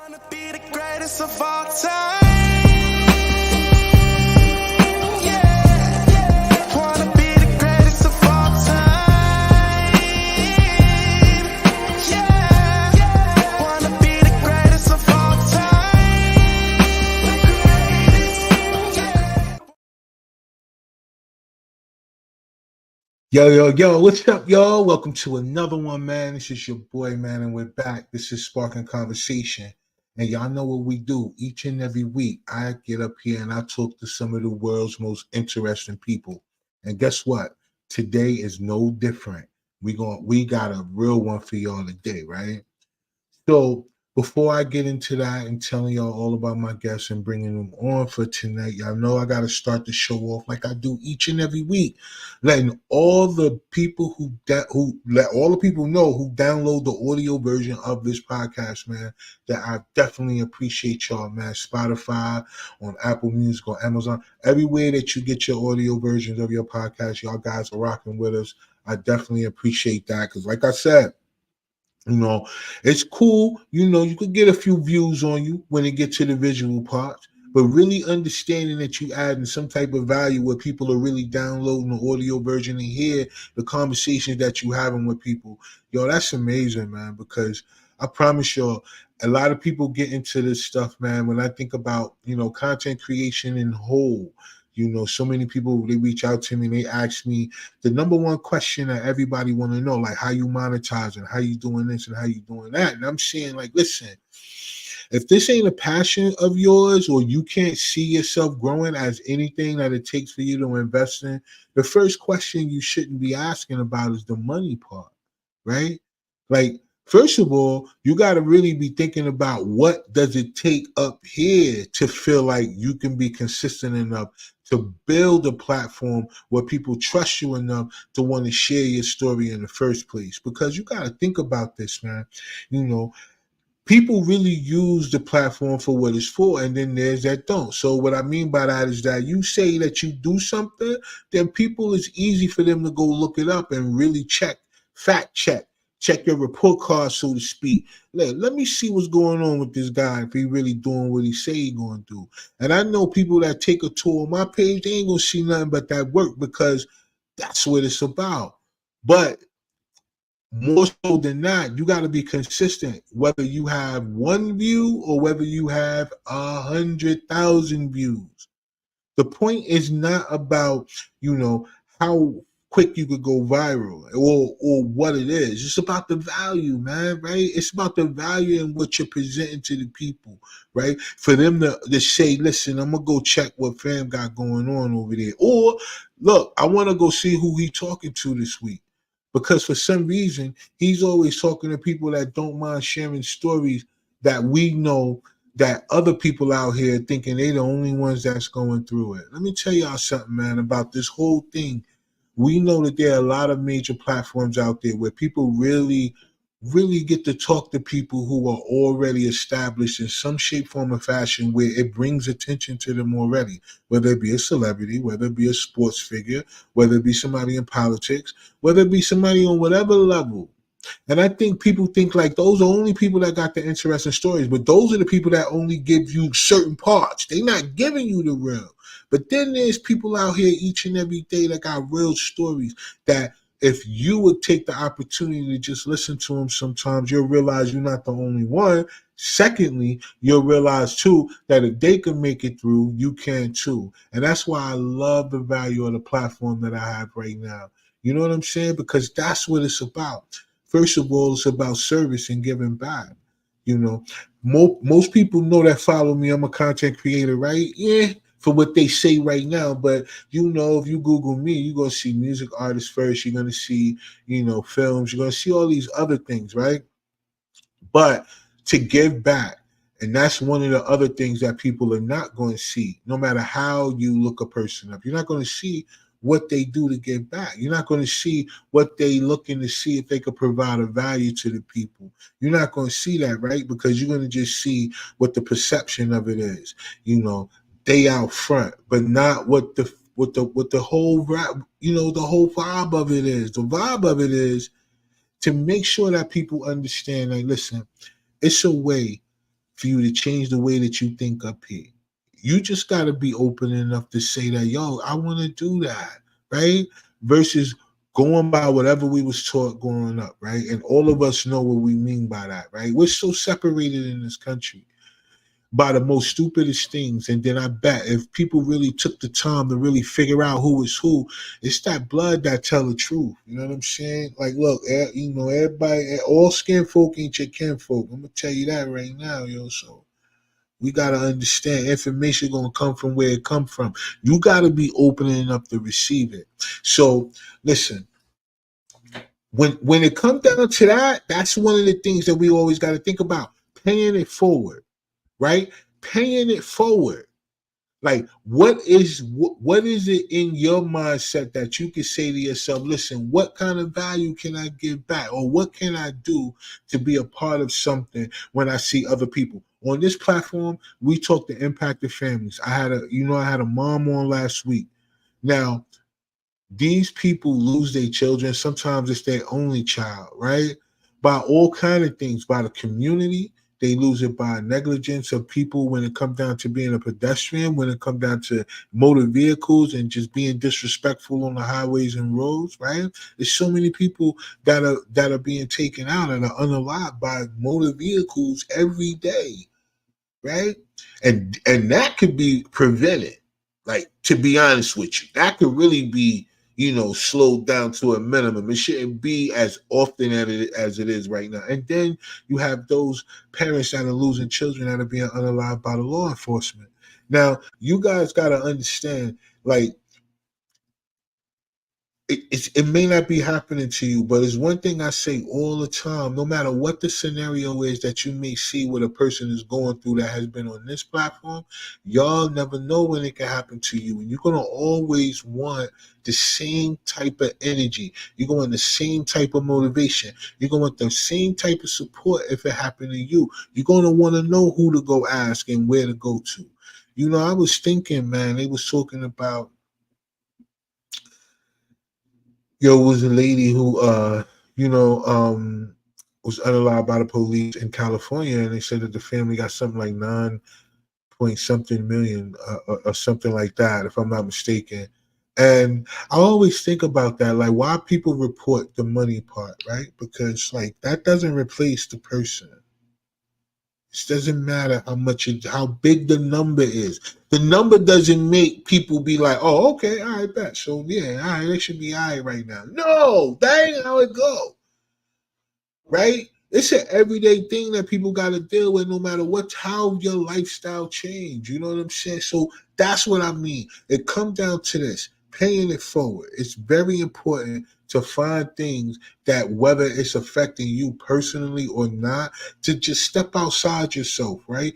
Wanna be the greatest of all time. Yeah. Wanna be the greatest of all time. Yeah. Wanna be the greatest of all time. Yo, what's up, y'all? Welcome to another one, man. This is your boy, man, and we're back. This is Sparking Conversation. And y'all know what we do. Each and every week, I get up here and I talk to some of the world's most interesting people. And guess what? Today is no different. We got a real one for y'all today, right? So before I get into that and telling y'all all about my guests and bringing them on for tonight, y'all know I got to start the show off like I do each and every week, letting all the people let all the people know who download the audio version of this podcast, man, that I definitely appreciate y'all, man. Spotify, on Apple Music, on Amazon, everywhere that you get your audio versions of your podcast, y'all guys are rocking with us. I definitely appreciate that because, like I said, it's cool. You could get a few views on you when it gets to the visual parts, but really understanding that you adding some type of value where people are really downloading the audio version and hear the conversations that you having with people. Yo, that's amazing, man, because I promise y'all, a lot of people get into this stuff, man. When I think about, content creation in whole, so many people, they reach out to me and they ask me the number one question that everybody want to know, like how you monetizing, how you doing this and how you doing that. And I'm saying, like, listen, if this ain't a passion of yours or you can't see yourself growing as anything that it takes for you to invest in, the first question you shouldn't be asking about is the money part, right? Like, first of all, you got to really be thinking about what does it take up here to feel like you can be consistent enough to build a platform where people trust you enough to want to share your story in the first place. Because you got to think about this, man. People really use the platform for what it's for, and then there's that don't. So what I mean by that is that you say that you do something, then people, it's easy for them to go look it up and really fact check your report card, so to speak. Let me see what's going on with this guy, if he really doing what he say he gonna do. And I know people that take a tour on my page, they ain't gonna see nothing but that work, because that's what it's about. But more so than that, you got to be consistent, whether you have one view or whether you have 100,000 views. The point is not about, how quick you could go viral or what it is. It's about the value, man, right? It's about the value in what you're presenting to the people, right? For them to say, listen, I'm going to go check what fam got going on over there. Or, look, I want to go see who he talking to this week. Because for some reason, he's always talking to people that don't mind sharing stories that we know that other people out here thinking they the only ones that's going through it. Let me tell y'all something, man, about this whole thing. We know that there are a lot of major platforms out there where people really get to talk to people who are already established in some shape, form, or fashion, where it brings attention to them already, whether it be a celebrity, whether it be a sports figure, whether it be somebody in politics, whether it be somebody on whatever level. And I think people think like those are only people that got the interesting stories, but those are the people that only give you certain parts. They're not giving you the real. But then there's people out here each and every day that got real stories that if you would take the opportunity to just listen to them sometimes, you'll realize you're not the only one. Secondly, you'll realize too that if they can make it through, you can too. And that's why I love the value of the platform that I have right now. You know what I'm saying? Because that's what it's about. First of all, it's about service and giving back. Most people know that follow me. I'm a content creator, right? Yeah, for what they say right now. But if you Google me, you're gonna see music artists first. You're gonna see, films. You're gonna see all these other things, right? But to give back, and that's one of the other things that people are not going to see. No matter how you look a person up, you're not going to see what they do to give back. You're not going to see what they looking to see if they could provide a value to the people. You're not going to see that, right? Because you're going to just see what the perception of it is. They out front, but not what the whole the whole vibe of it is. The vibe of it is to make sure that people understand, like, listen, it's a way for you to change the way that you think up here. You just got to be open enough to say that, yo, I want to do that, right? Versus going by whatever we was taught growing up, right? And all of us know what we mean by that, right? We're so separated in this country by the most stupidest things. And then I bet if people really took the time to really figure out who is who, it's that blood that tell the truth. You know what I'm saying? Like, look, you know, everybody, all skin folk ain't your kin folk. I'm gonna tell you that right now, yo. So we gotta understand information gonna come from where it come from. You gotta be open enough to receive it. So listen, when it comes down to that, that's one of the things that we always gotta think about. Paying it forward, right? Paying it forward. Like, what is it in your mindset that you can say to yourself, listen, what kind of value can I give back? Or what can I do to be a part of something when I see other people? On this platform, we talk to impacted families. I had a mom on last week. Now, these people lose their children. Sometimes it's their only child, right? By all kind of things, by the community. They lose it by negligence of people when it comes down to being a pedestrian, when it comes down to motor vehicles and just being disrespectful on the highways and roads, right? There's so many people that are being taken out and are unalived by motor vehicles every day, right? And that could be prevented. Like, to be honest with you, that could really be, slowed down to a minimum. It shouldn't be as often as it is right now. And then you have those parents that are losing children that are being unalived by the law enforcement. Now, you guys got to understand, like, it may not be happening to you, but it's one thing I say all the time. No matter what the scenario is that you may see what a person is going through that has been on this platform, y'all never know when it can happen to you. And you're going to always want the same type of energy. You're going to want the same type of motivation. You're going to want the same type of support if it happened to you. You're going to want to know who to go ask and where to go to. I was thinking, man, they was talking about, it was a lady who, was unalived by the police in California, and they said that the family got something like 9 point something million or something like that, if I'm not mistaken. And I always think about that, like, why people report the money part, right? Because, like, that doesn't replace the person. It doesn't matter how big the number is. The number doesn't make people be like, oh, okay, all right, bet. So, yeah, all right, they should be all right right now. No, that ain't how it go, right? It's an everyday thing that people got to deal with no matter how your lifestyle change. You know what I'm saying? So that's what I mean. It comes down to this, paying it forward. It's very important to find things that, whether it's affecting you personally or not, to just step outside yourself, right?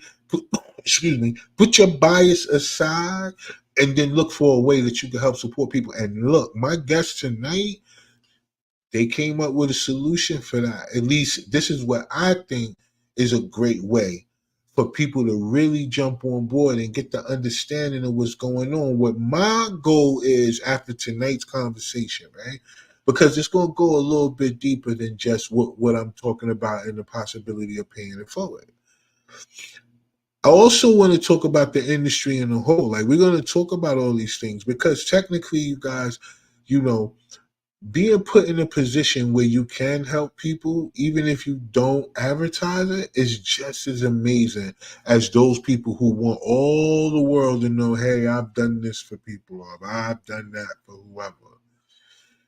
Put your bias aside and then look for a way that you can help support people. And look, my guest tonight, they came up with a solution for that. At least this is what I think is a great way for people to really jump on board and get the understanding of what's going on. What my goal is after tonight's conversation, right? Because it's going to go a little bit deeper than just what I'm talking about and the possibility of paying it forward. I also want to talk about the industry in a whole. Like, we're going to talk about all these things because technically, you guys, being put in a position where you can help people, even if you don't advertise it, is just as amazing as those people who want all the world to know, hey, I've done this for people, or I've done that for whoever.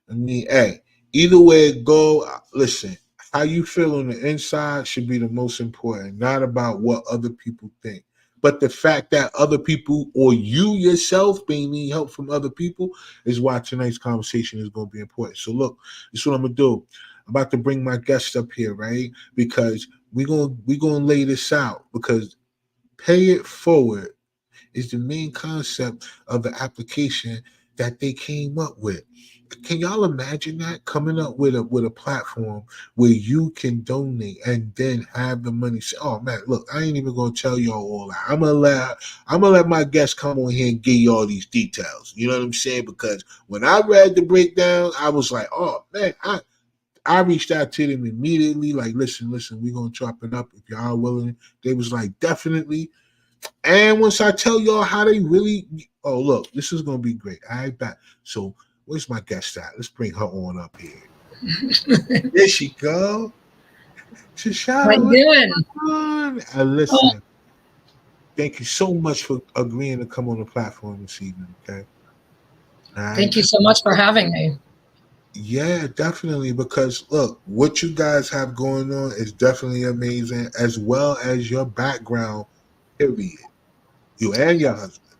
I mean, hey, either way it go, listen, how you feel on the inside should be the most important, not about what other people think. But the fact that other people or you yourself may need help from other people is why tonight's conversation is going to be important. So look, this is what I'm going to do. I'm about to bring my guest up here, right? Because we're gonna lay this out, because pay it forward is the main concept of the application that they came up with. Can y'all imagine that, coming up with a platform where you can donate and then have the money? Say, oh man, look, I ain't even gonna tell y'all all that. I'm gonna let my guests come on here and give you all these details. You know what I'm saying? Because when I read the breakdown, I was like, oh man, I reached out to them immediately, like, listen, we're gonna chop it up if y'all are willing. They was like, definitely. And once I tell y'all how they really, oh look, this is gonna be great. I bet. So where's my guest at? Let's bring her on up here. There she go. How Shoshana, you what's doing? going on? Oh, Listen, thank you so much for agreeing to come on the platform this evening. Okay. All right. thank you so much for having me. Yeah, definitely. Because look, what you guys have going on is definitely amazing, as well as your background, period. You and your husband.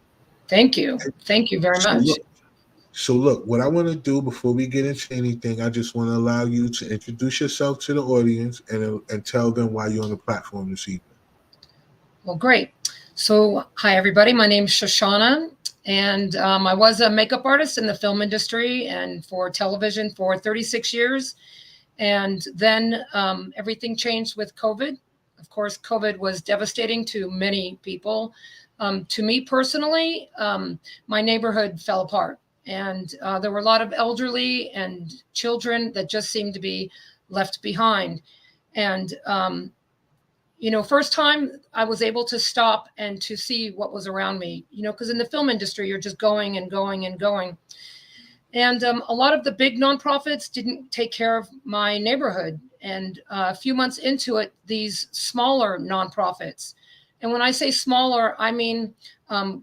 Thank you. Thank you very So much. look, what I want to do before we get into anything, I just want to allow you to introduce yourself to the audience and tell them why you're on the platform this evening. Well, great. So, hi, everybody. My name's Shoshana, and I was a makeup artist in the film industry and for television for 36 years. And then everything changed with COVID. Of course, COVID was devastating to many people. To me personally, my neighborhood fell apart. And there were a lot of elderly and children that just seemed to be left behind. And first time I was able to stop and to see what was around me, because in the film industry, you're just going and going and going. And a lot of the big nonprofits didn't take care of my neighborhood. And a few months into it, these smaller nonprofits, and when I say smaller, I mean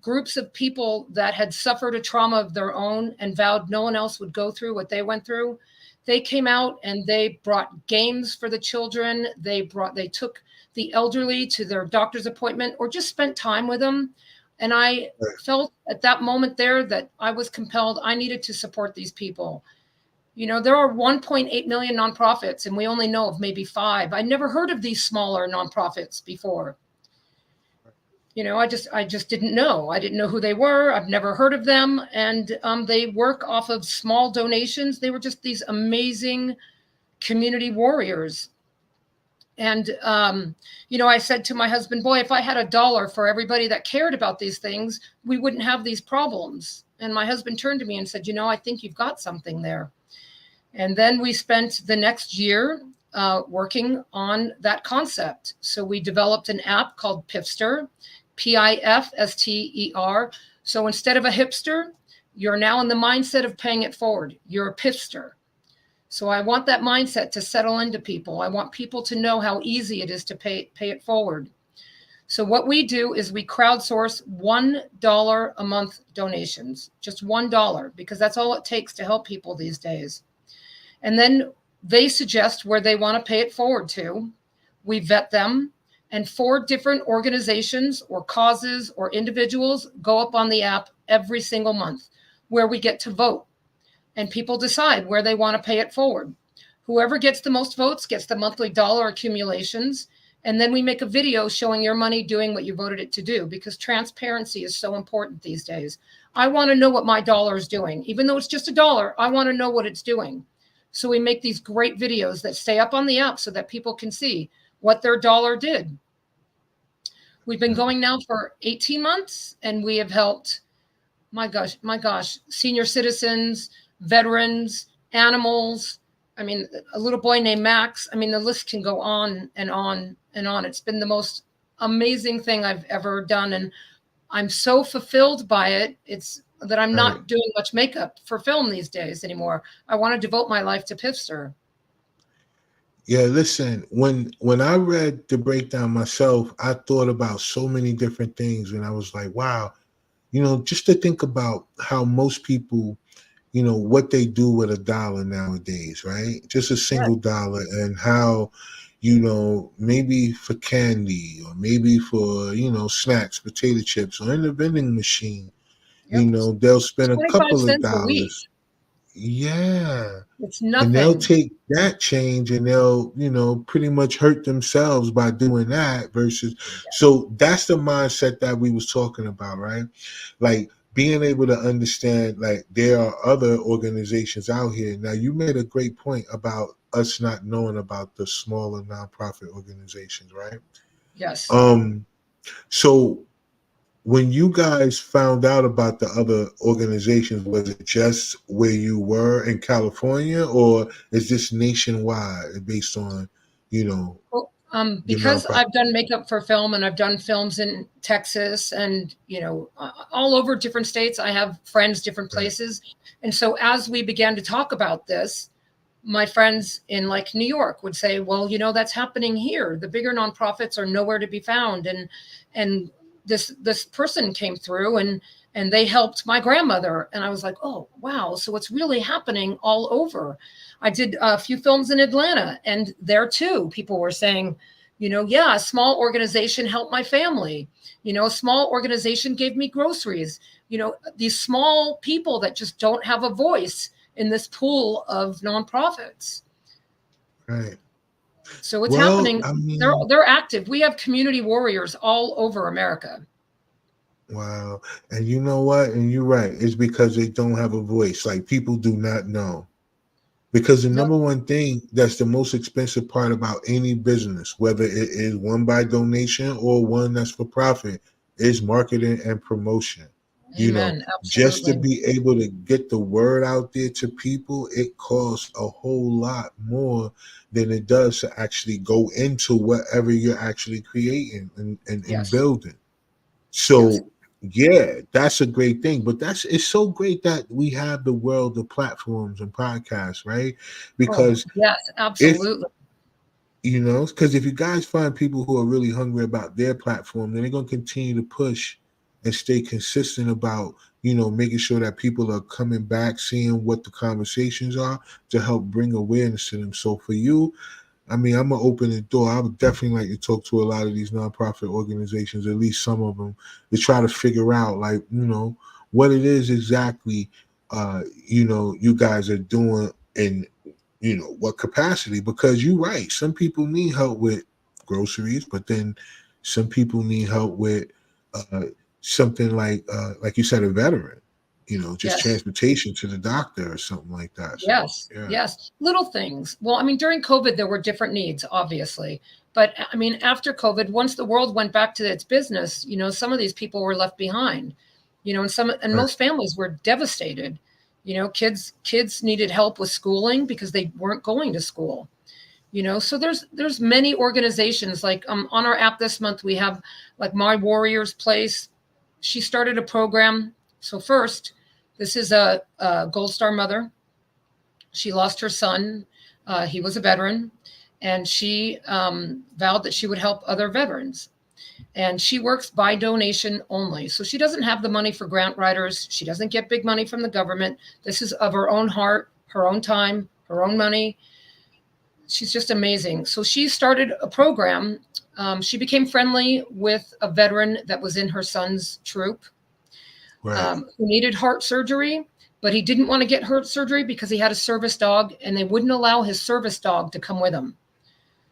groups of people that had suffered a trauma of their own and vowed no one else would go through what they went through. They came out and they brought games for the children. They took the elderly to their doctor's appointment or just spent time with them. And I felt at that moment there that I was compelled, I needed to support these people. There are 1.8 million nonprofits and we only know of maybe 5. I never heard of these smaller nonprofits before. I just didn't know. I didn't know who they were. I've never heard of them. And they work off of small donations. They were just these amazing community warriors. And, I said to my husband, boy, if I had $1 for everybody that cared about these things, we wouldn't have these problems. And my husband turned to me and said, I think you've got something there. And then we spent the next year working on that concept. So we developed an app called PIFSTER, PIFSTER. So instead of a hipster, you're now in the mindset of paying it forward. You're a PIFSTER. So I want that mindset to settle into people. I want people to know how easy it is to pay it forward. So what we do is we crowdsource $1 a month donations, just $1, because that's all it takes to help people these days. And then they suggest where they want to pay it forward to. We vet them, and 4 different organizations or causes or individuals go up on the app every single month where we get to vote. And people decide where they want to pay it forward. Whoever gets the most votes gets the monthly dollar accumulations. And then we make a video showing your money doing what you voted it to do, because transparency is so important these days. I want to know what my dollar is doing. Even though it's just $1, I want to know what it's doing. So we make these great videos that stay up on the app so that people can see what their dollar did. We've been going now for 18 months, and we have helped, my gosh, senior citizens, veterans, animals. I mean, a little boy named Max. I mean, the list can go on and on and on. It's been the most amazing thing I've ever done. And I'm so fulfilled by it. It's that I'm not doing much makeup for film these days anymore. I want to devote my life to Pifster. Yeah, listen, when I read the breakdown myself, I thought about so many different things, and I was like, wow, just to think about how most people, what they do with $1 nowadays, right? Just a single dollar, and how, maybe for candy or maybe for, snacks, potato chips, or in the vending machine, they'll spend a 25 couple of cents a week. dollars. Yeah. It's And they'll nothing. take that change and they'll, pretty much hurt themselves by doing that versus. So that's the mindset that we was talking about, right? Like being able to understand, like there are other organizations out here. Now you made a great point about us not knowing about the smaller nonprofit organizations, right? Yes. So when you guys found out about the other organizations, was it just where you were in California, or is this nationwide based on, you know, Well, your because nonprofit? I've done makeup for film and I've done films in Texas and, all over different states, I have friends, different Right, places. And so as we began to talk about this, my friends in like New York would say, well, that's happening here. The bigger nonprofits are nowhere to be found. And this person came through and they helped my grandmother. And I was like, oh, wow. So it's really happening all over. I did a few films in Atlanta, and there too, people were saying, yeah, a small organization helped my family. A small organization gave me groceries. These small people that just don't have a voice in this pool of nonprofits. right. So it's Well, happening. I They're mean, they're active. We have community warriors all over America. wow. And you know what? And you're right. It's because they don't have a voice. Like people do not know. Because the Nope. number one thing that's the most expensive part about any business, whether it is one by donation or one that's for profit, is marketing and promotion. You know, Amen. just to Absolutely. be able to get the word out there to people, it costs a whole lot more than it does to actually go into whatever you're actually creating and Yes. building. Yes. So yeah, that's a great thing. But it's so great that we have the world of platforms and podcasts, right? Oh, Because yes. if Absolutely. because if you guys find people who are really hungry about their platform, then they're gonna continue to push and stay consistent about, making sure that people are coming back, seeing what the conversations are to help bring awareness to them. So for you, I mean, I'm gonna open the door. I would definitely like to talk to a lot of these nonprofit organizations, at least some of them, to try to figure out, like, what it is exactly, you guys are doing in, what capacity. Because you're right, some people need help with groceries, but then some people need help with uh, something like you said, a veteran, just Yes. transportation to the doctor or something like that. So Yes. yeah, Yes. Little things. Well, I mean, during COVID, there were different needs, obviously. But I mean, after COVID, once the world went back to its business, some of these people were left behind, and right, most families were devastated. Kids needed help with schooling because they weren't going to school. So there's many organizations like on our app this month we have like My Warrior's Place. She started a program. So first, this is a Gold Star mother. She lost her son. He was a veteran, and she vowed that she would help other veterans. And she works by donation only. So she doesn't have the money for grant writers. She doesn't get big money from the government. This is of her own heart, her own time, her own money. She's just amazing. So she started a program. She became friendly with a veteran that was in her son's troop, right. who needed heart surgery, but he didn't want to get heart surgery because he had a service dog and they wouldn't allow his service dog to come with him.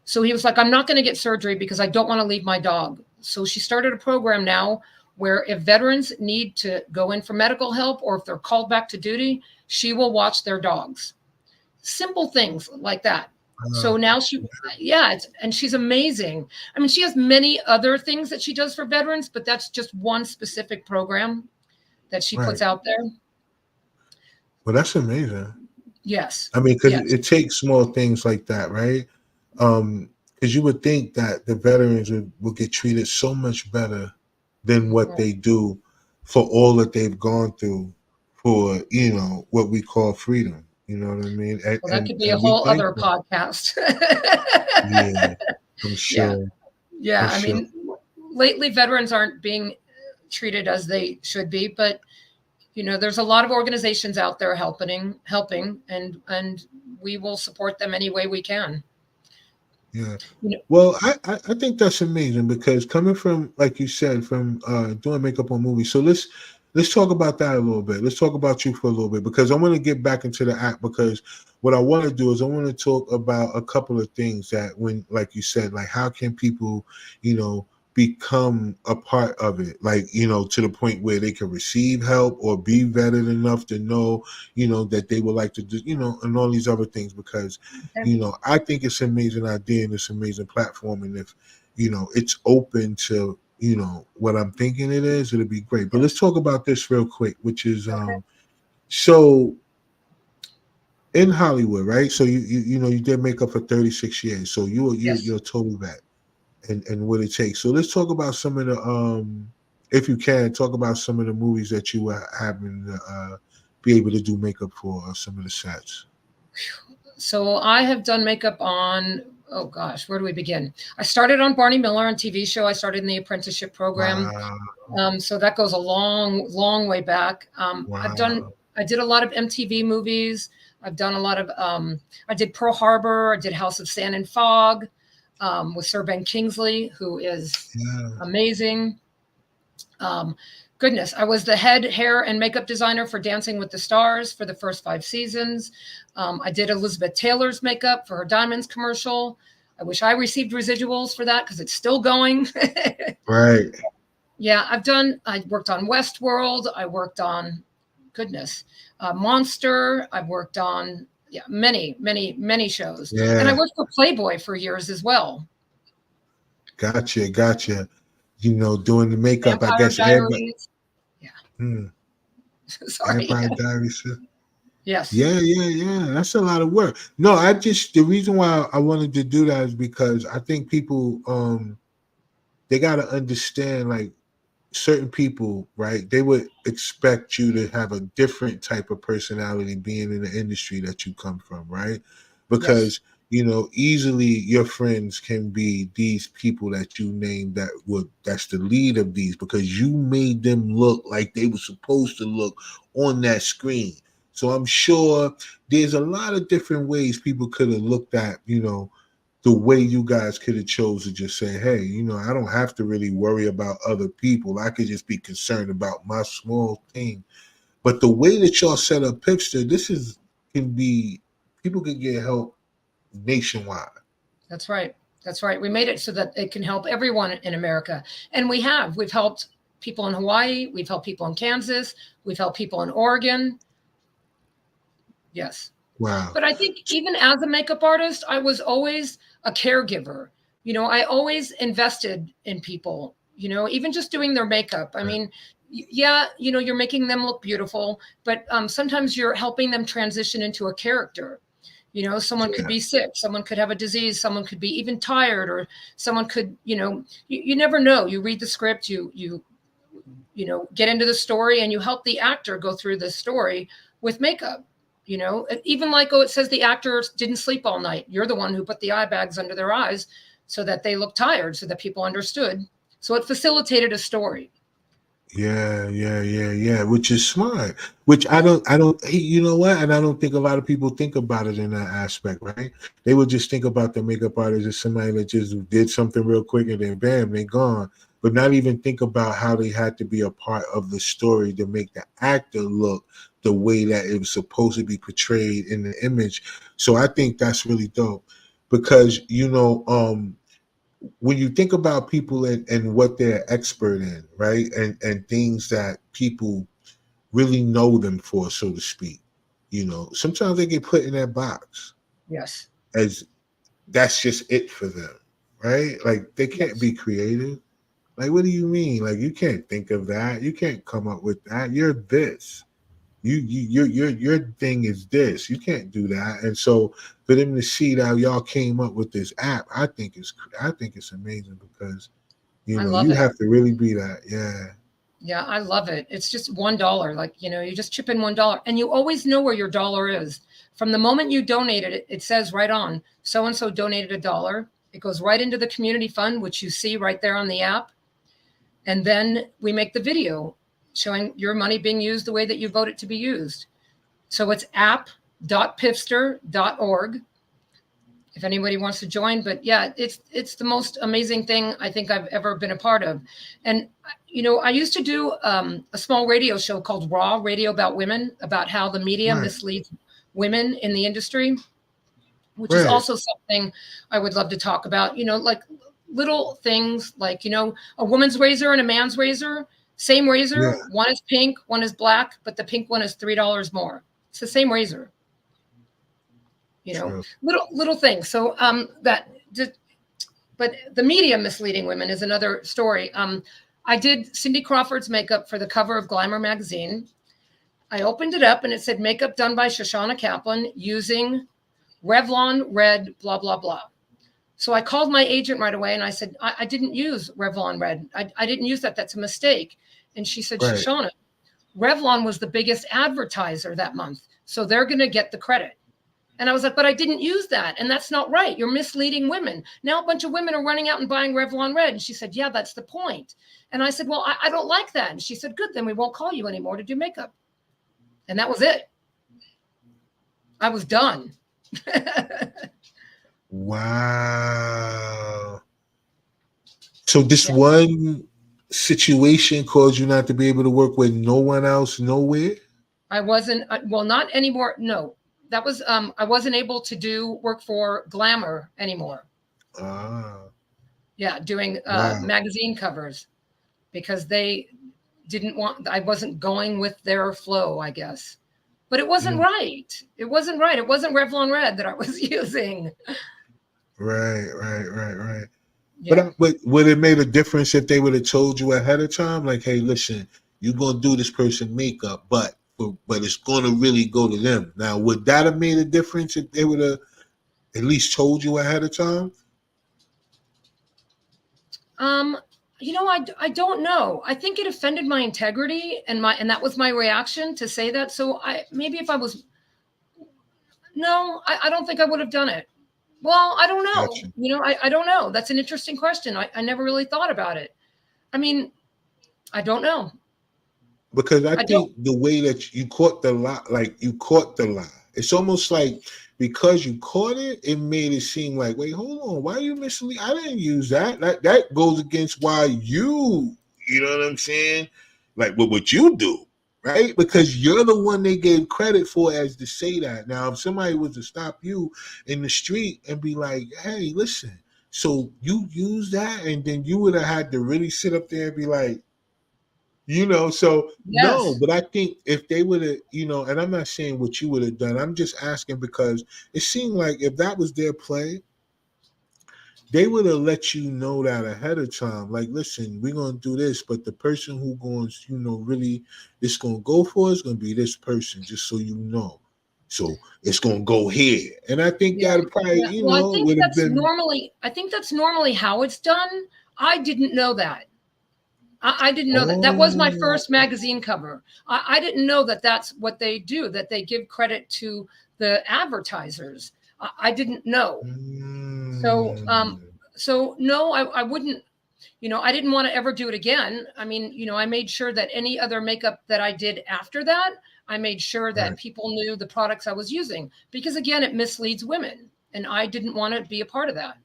So he was like, I'm not going to get surgery because I don't want to leave my dog. So she started a program now where if veterans need to go in for medical help or if they're called back to duty, she will watch their dogs. Simple things like that. Uh, So now and she's amazing. I mean, she has many other things that she does for veterans, but that's just one specific program that she right. puts out there. Well, that's amazing. Yes. I mean, because Yes. it takes small things like that, right? Because you would think that the veterans would get treated so much better than what Right. they do for all that they've gone through for, what we call freedom. You know what I mean? And Well, that and, could be a and we whole thank other them. podcast. Yeah, I'm Yeah. sure. Yeah. I'm I sure. mean, lately veterans aren't being treated as they should be, but there's a lot of organizations out there helping, and we will support them any way we can. Yeah. You know, Well, I think that's amazing because coming from, like you said, from doing makeup on movies. So let's talk about that a little bit. Let's talk about you for a little bit because I want to get back into the act because what I want to do is I want to talk about a couple of things that when, like you said, like how can people, become a part of it, like, to the point where they can receive help or be vetted enough to know, that they would like to do, and all these other things because okay. I think it's an amazing idea and it's an amazing platform. And if, it's open to you know, what I'm thinking it is, it'll be great. But let's talk about this real quick, which is so in Hollywood, right? So you know you did makeup for 36 years. So Yes. you're a total vet and what it takes. So let's talk about some of the if you can talk about some of the movies that you were having to be able to do makeup for some of the sets. So I have done makeup on, oh gosh, where do we begin? I started on Barney Miller on TV show. I started in the apprenticeship program. Wow. So that goes a long, long way back. Wow. I did a lot of MTV movies. I've done a lot of, I did Pearl Harbor. I did House of Sand and Fog with Sir Ben Kingsley, who is Yeah. amazing. Um, Goodness, I was the head hair and makeup designer for Dancing with the Stars for the first 5 seasons. I did Elizabeth Taylor's makeup for her Diamonds commercial. I wish I received residuals for that because it's still going. Right. Yeah, I worked on Westworld. I worked on, goodness, Monster. I've worked on, yeah, many, many, many shows. And I Yeah. worked for Playboy for years as well. Gotcha. Gotcha. You know, doing the makeup, I Vampire guess everybody. Diaries. Yeah, Hmm, sorry. Vampire Diaries. Yes, Yeah, yeah, yeah. That's a lot of work. No, I just the reason why I wanted to do that is because I think people they gotta understand like certain people, right? They would expect you to have a different type of personality being in the industry that you come from, right? yes, Because you know, easily your friends can be these people that you named that's the lead of these because you made them look like they were supposed to look on that screen. So I'm sure there's a lot of different ways people could have looked at, you know, the way you guys could have chose to just say, hey, you know, I don't have to really worry about other people. I could just be concerned about my small thing. But the way that y'all set up Pipster, this is can be people could get help nationwide. that's right. That's right. We made it so that it can help everyone in America. And we have. We've helped people in Hawaii. We've helped people in Kansas. We've helped people in Oregon. Yes. Wow. But I think even as a makeup artist, I was always a caregiver. I always invested in people, even just doing their makeup. I Right. mean, yeah, you're making them look beautiful, but sometimes you're helping them transition into a character. Someone could Yeah. be sick, someone could have a disease, someone could be even tired, or someone could, you never know. You read the script, get into the story, and you help the actor go through the story with makeup. Even like, oh, it says the actor didn't sleep all night. You're the one who put the eye bags under their eyes so that they look tired, so that people understood. So it facilitated a story. Yeah, yeah, yeah, yeah. Which is smart. Which I don't. Hey, you know what? And I don't think a lot of people think about it in that aspect, right? They would just think about the makeup artist as somebody that just did something real quick and then bam, they gone. But not even think about how they had to be a part of the story to make the actor look the way that it was supposed to be portrayed in the image. So I think that's really dope because when you think about people and what they're expert in, right? And things that people really know them for, so to speak, sometimes they get put in that box Yes. as that's just it for them, right? Like they can't Yes. be creative. Like, what do you mean? Like you can't think of that. You can't come up with that. You're this. Your thing is this. You can't do that. And so for them to see that y'all came up with this app, I think it's amazing because I love you it. have to really be that. Yeah. Yeah, I love it. It's just $1. Like, you just chip in $1 and you always know where your dollar is. From the moment you donated it, it says right on, so and so donated $1. It goes right into the community fund, which you see right there on the app. And then we make the video showing your money being used the way that you vote it to be used. So it's app.pifster.org if anybody wants to join. But yeah, it's the most amazing thing I think I've ever been a part of. And I used to do a small radio show called Raw Radio about women, about how the media Right. misleads women in the industry, which is Right. also something I would love to talk about. Like little things like, a woman's razor and a man's razor, same razor. Yeah. One is pink, one is black, but the pink one is $3 more. It's the same razor. True. Little things. So that just, but the media misleading women is another story. I did Cindy Crawford's makeup for the cover of Glamour magazine. I opened it up and it said makeup done by Shoshana Kaplan using Revlon Red, blah, blah, blah. So I called my agent right away and I said, I didn't use Revlon Red. I didn't use that. That's a mistake. And she said, Right. Shoshana, Revlon was the biggest advertiser that month, so they're going to get the credit. And I was like, but I didn't use that. And that's not right. You're misleading women. Now a bunch of women are running out and buying Revlon Red. And she said, yeah, that's the point. And I said, well, I don't like that. And she said, good, then we won't call you anymore to do makeup. And that was it. I was done. Wow. So this one situation caused you not to be able to work with no one else nowhere? I wasn't, well, not anymore. No, that was, I wasn't able to work for Glamour anymore. Ah. Yeah, doing Wow. magazine covers because they didn't want, I wasn't going with their flow, I guess. But it wasn't right. It wasn't right. It wasn't Revlon Red that I was using. Right. Yeah. But would it made a difference if they would have told you ahead of time, like, hey, listen, you're gonna do this person makeup, but it's gonna really go to them. Now, would that have made a difference if they would have at least told you ahead of time? You know, I don't know. I think it offended my integrity and that was my reaction to say that. So maybe if I was, no, I don't think I would have done it. Well, I don't know. Gotcha. You know, I don't know. That's an interesting question. I never really thought about it. I mean, I don't know. Because I think the way that you caught the lie, it's almost like because you caught it, it made it seem like, wait, hold on, why are you misleading? I didn't use that. That goes against why you know what I'm saying? Like what you do, right? Because you're the one they gave credit for as to say that. Now, if somebody was to stop you in the street and be like, hey, listen, so you use that, and then you would have had to really sit up there and be like, so no, Yes. but I think if they would have, and I'm not saying what you would have done, I'm just asking because it seemed like if that was their play, they would have let you know that ahead of time. Like, listen, we're going to do this, but the person who going, really, it's going to go for is going to be this person, just so you know. So it's going to go here. And I think that probably, Well, would have been. I think that's normally how it's done. I didn't know that. I didn't know that. That was my first magazine cover. I didn't know that that's what they do, that they give credit to the advertisers. I didn't know. So no, I wouldn't, I didn't want to ever do it again. I mean, I made sure that any other makeup that I did after that, I made sure that people knew the products I was using because again, it misleads women and I didn't want to be a part of that.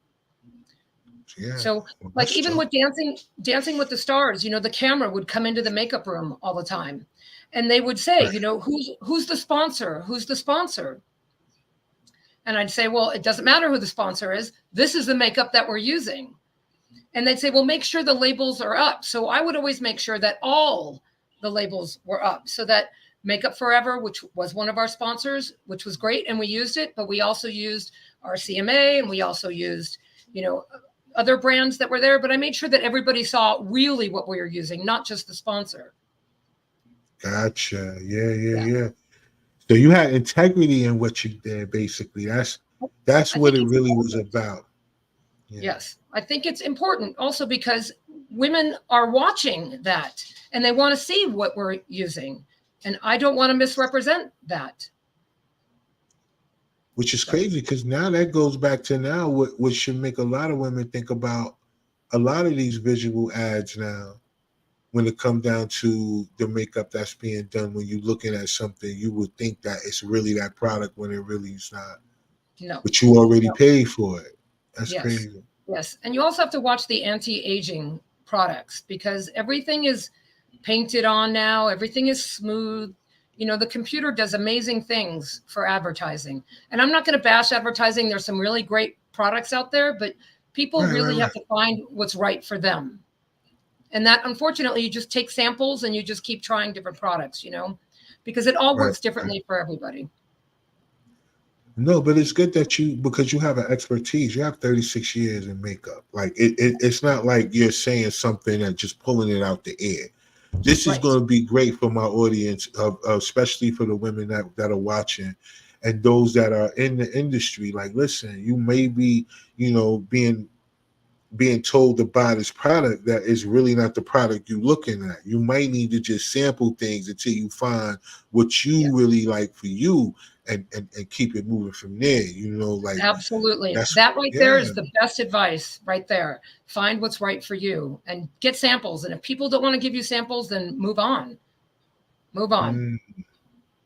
Yeah. So like even with Dancing with the Stars, the camera would come into the makeup room all the time and they would say, who's the sponsor? Who's the sponsor? And I'd say, well, it doesn't matter who the sponsor is. This is the makeup that we're using. And they'd say, well, make sure the labels are up. So I would always make sure that all the labels were up so that Makeup Forever, which was one of our sponsors, which was great. And we used it, but we also used our CMA and we also used, other brands that were there, but I made sure that everybody saw really what we were using, not just the sponsor. Gotcha. Yeah. So you had integrity in what you did, basically. That's what it really was about. Yeah. Yes. I think it's important also because women are watching that and they want to see what we're using. And I don't want to misrepresent that. Which is crazy because now that goes back to now what should make a lot of women think about a lot of these visual ads now when it comes down to the makeup that's being done. When you're looking at something, you would think that it's really that product when it really is not. No. But you already paid for it. That's crazy. Yes. And you also have to watch the anti-aging products because everything is painted on now. Everything is smooth. The computer does amazing things for advertising. And I'm not going to bash advertising. There's some really great products out there, but people really have to find what's right for them. And that, unfortunately, you just take samples and you just keep trying different products, because it all works differently for everybody. No, but it's good that because you have an expertise. You have 36 years in makeup. Like it's not like you're saying something and just pulling it out the air. This is Right. going to be great for my audience, especially for the women that are watching, and those that are in the industry. Like, listen, you may be, being told to buy this product that is really not the product you're looking at. You might need to just sample things until you find what Yeah. you really like for you, and keep it moving from there. Like Absolutely. that's That right there yeah. is the best advice right there. Find what's right for you and get samples. And if people don't want to give you samples, then move on. Move on. Mm,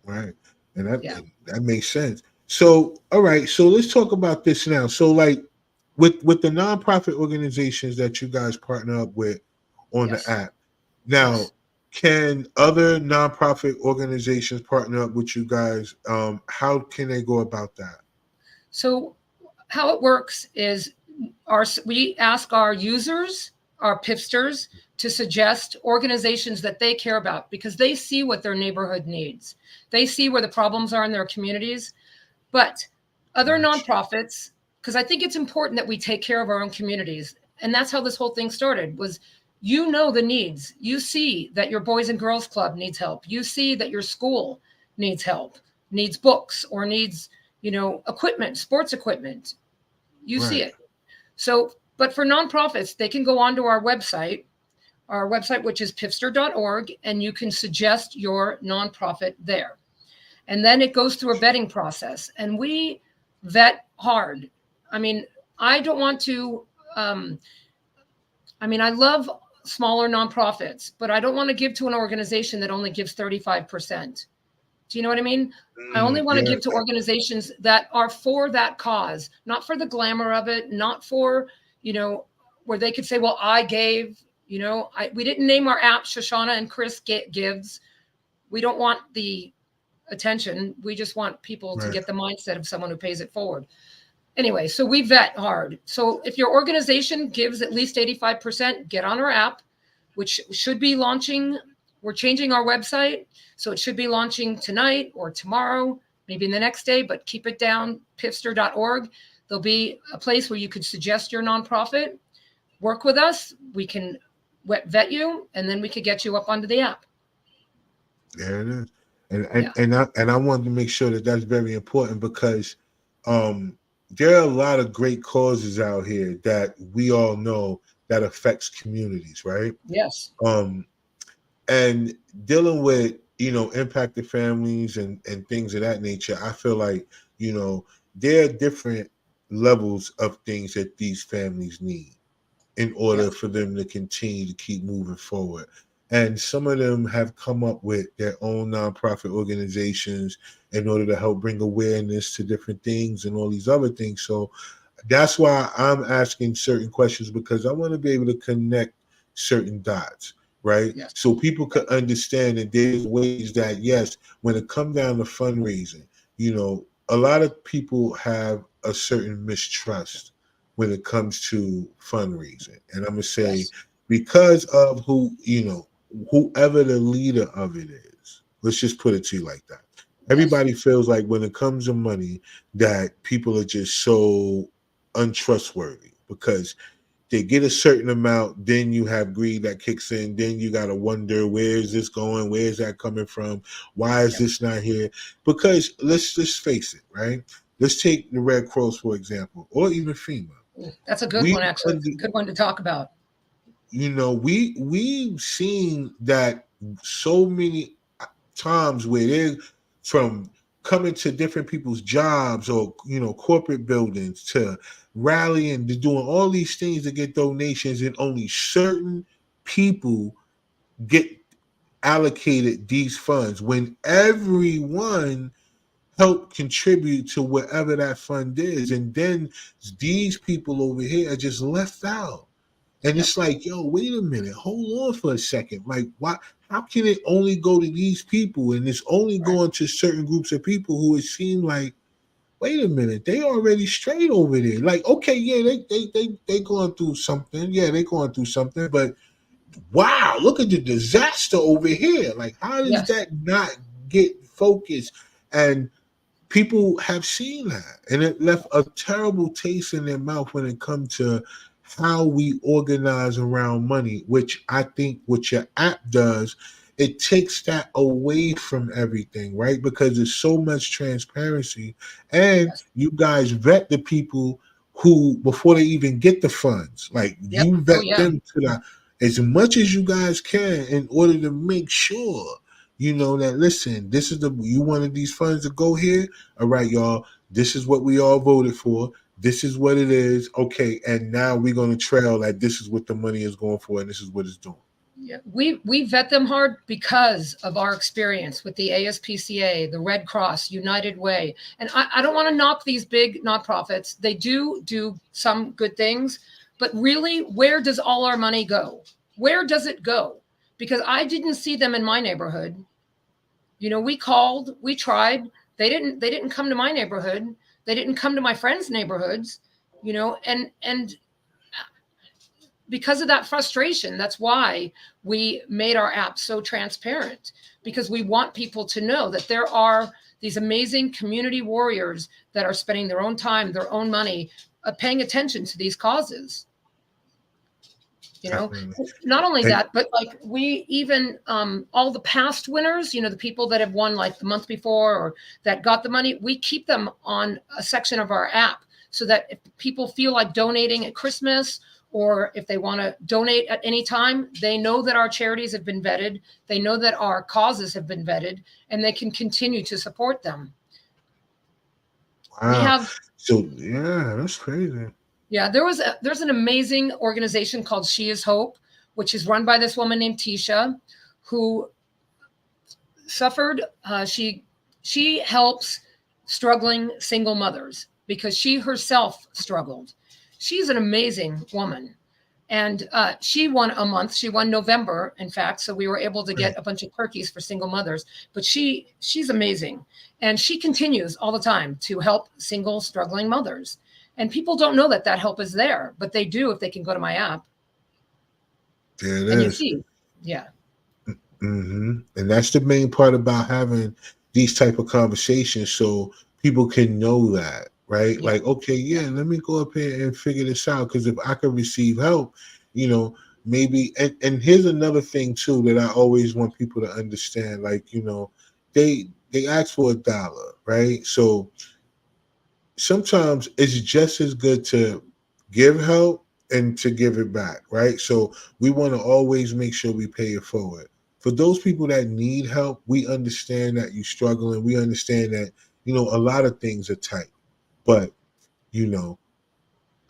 right. And that Yeah. that makes sense. So, all right. So let's talk about this now. So, like with the nonprofit organizations that you guys partner up with on the Yes. app. Now, Yes. can other nonprofit organizations partner up with you guys? How can they go about that? So how it works is we ask our users, our pipsters, to suggest organizations that they care about because they see what their neighborhood needs. They see where the problems are in their communities. But other Gotcha. nonprofits, because I think it's important that we take care of our own communities. And that's how this whole thing started was the needs. You see that your Boys and Girls Club needs help. You see that your school needs help, needs books or needs, equipment, sports equipment. You see Right. it. So, but for nonprofits, they can go onto our website, which is pifster.org, and you can suggest your nonprofit there. And then it goes through a vetting process, and we vet hard. I mean, I don't want to, I love smaller nonprofits, but I don't want to give to an organization that only gives 35%. Do you know what I mean? I only want to Yeah. give to organizations that are for that cause, not for the glamour of it, not for, where they could say, well, I gave, we didn't name our app Shoshana and Chris gives. We don't want the attention. We just want people to Right. get the mindset of someone who pays it forward. Anyway, so we vet hard. So if your organization gives at least 85%, get on our app, which should be launching. We're changing our website. So it should be launching tonight or tomorrow, maybe in the next day, but keep it down, pifster.org. There'll be a place where you could suggest your nonprofit, work with us. We can vet you, and then we could get you up onto the app. There it is. And and Yeah. and I wanted to make sure that that's very important because um there are a lot of great causes out here that we all know that affects communities, right? Yes. Um and dealing with impacted families and things of that nature, I feel like there are different levels of things that these families need in order Yes. for them to continue to keep moving forward. And some of them have come up with their own nonprofit organizations in order to help bring awareness to different things and all these other things. So that's why I'm asking certain questions, because I want to be able to connect certain dots, right? Yes. So people could understand that there's ways that, yes, when it comes down to fundraising, a lot of people have a certain mistrust when it comes to fundraising. And I'm going to say, Yes. because of whoever the leader of it is, let's just put it to you like that. Yes. Everybody feels like when it comes to money, that people are just so untrustworthy because they get a certain amount, then you have greed that kicks in, then you got to wonder, where is this going, where is that coming from, why is Yep. this not here? Because let's just face it, right? Let's take the Red Cross for example, or even FEMA. That's a good we one, actually. It's under, a good one to talk about. we've seen that so many times where they're from coming to different people's jobs or corporate buildings to rallying to doing all these things to get donations, and only certain people get allocated these funds when everyone help contribute to whatever that fund is, and then these people over here are just left out. And Yep. it's like, yo, wait a minute, hold on for a second. Like, why? How can it only go to these people, and it's only Right. going to certain groups of people who it seemed like, wait a minute, they already straight over there. Like, okay, yeah, they going through something. Yeah, they going through something. But wow, look at the disaster over here. Like, how does Yes. that not get focused? And people have seen that, and it left a terrible taste in their mouth when it comes to how we organize around money, which I think what your app does, it takes that away from everything, right? Because there's so much transparency, and Yes. you guys vet the people who, before they even get the funds, like Yep. you Oh vet yeah. them to the as much as you guys can in order to make sure that, listen, this is the you wanted these funds to go here. All right, y'all, this is what we all voted for. This is what it is. Okay, and now we're going to trail that this is what the money is going for, and this is what it's doing. Yeah, we vet them hard because of our experience with the ASPCA, the Red Cross, United Way. And I don't want to knock these big nonprofits. They do some good things, but really, where does all our money go? Where does it go? Because I didn't see them in my neighborhood. We called, we tried. They didn't come to my neighborhood. They didn't come to my friends' neighborhoods, and because of that frustration, that's why we made our app so transparent, because we want people to know that there are these amazing community warriors that are spending their own time, their own money, paying attention to these causes. Definitely. Not only And that, but like we even all the past winners, the people that have won like the month before or that got the money, we keep them on a section of our app so that if people feel like donating at Christmas, or if they want to donate at any time, they know that our charities have been vetted, they know that our causes have been vetted, and they can continue to support them. We wow, have so yeah, that's crazy. Yeah, there's an amazing organization called She Is Hope, which is run by this woman named Tisha, who suffered. She helps struggling single mothers because she herself struggled. She's an amazing woman, and she won a month. She won November, in fact, so we were able to get Right. a bunch of turkeys for single mothers. But she's amazing, and she continues all the time to help single struggling mothers. And people don't know that that help is there, but they do if they can go to my app There it and you is. see. Yeah. And that's the main part about having these type of conversations, so people can know that, right? Yeah. Like, okay, Yeah. yeah, let me go up here and figure this out, because if I could receive help, you know maybe. And here's another thing too that I always want people to understand, like, they ask for $1, right? So sometimes it's just as good to give help and to give it back, right? So we want to always make sure we pay it forward. For those people that need help, we understand that you're struggling. We understand that, a lot of things are tight. But, you know,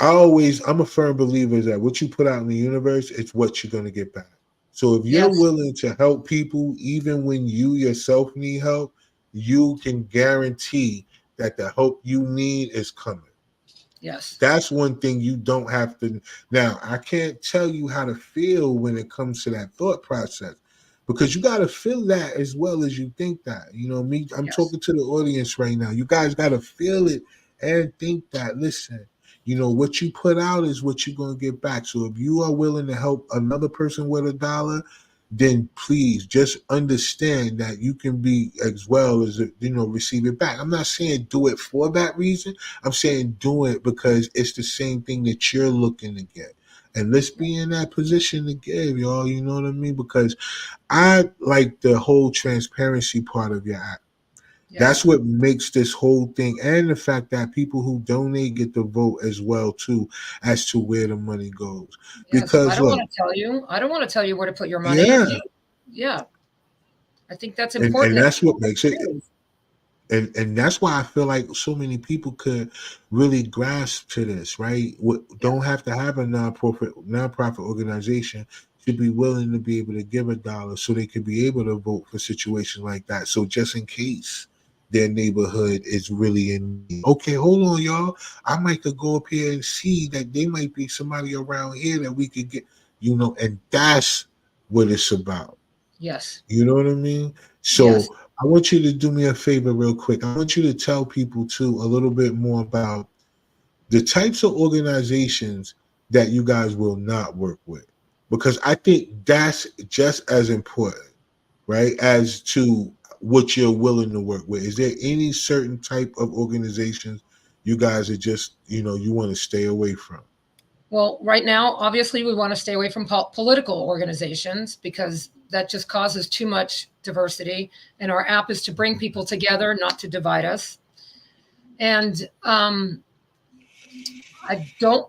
I'm a firm believer that what you put out in the universe, it's what you're going to get back. So if you're Yes. willing to help people, even when you yourself need help, you can guarantee that the help you need is coming. Yes. That's one thing you don't have to. Now, I can't tell you how to feel when it comes to that thought process, because you got to feel that as well as you think that. Me, I'm Yes. talking to the audience right now. You guys got to feel it and think that. Listen, what you put out is what you're going to get back. So if you are willing to help another person with $1, then please just understand that you can be as well as receive it back. I'm not saying do it for that reason. I'm saying do it because it's the same thing that you're looking to get. And let's be in that position to give, y'all. You know what I mean? Because I like the whole transparency part of your act. That's Yes. what makes this whole thing, and the fact that people who donate get to vote as well too, as to where the money goes. Yes. I Because don't want look, to tell you. I don't want to tell you where to put your money. yeah, Yeah. I think that's and important that that's people what makes it. understand. And that's why I feel like so many people could really grasp to this, right? Yeah. Don't have to have a nonprofit organization, should be willing to be able to give $1 so they could be able to vote for situations like that. So just in case their neighborhood is really in need. Okay, hold on, y'all. I might could go up here and see that they might be somebody around here that we could get, and that's what it's about. Yes. You know what I mean? Yes. So I want you to do me a favor real quick. I want you to tell people too a little bit more about the types of organizations that you guys will not work with. Because I think that's just as important, right? As to what you're willing to work with? Is there any certain type of organizations you guys are just, you want to stay away from? Well, right now, obviously, we want to stay away from political organizations because that just causes too much diversity. And our app is to bring people together, not to divide us. And I don't.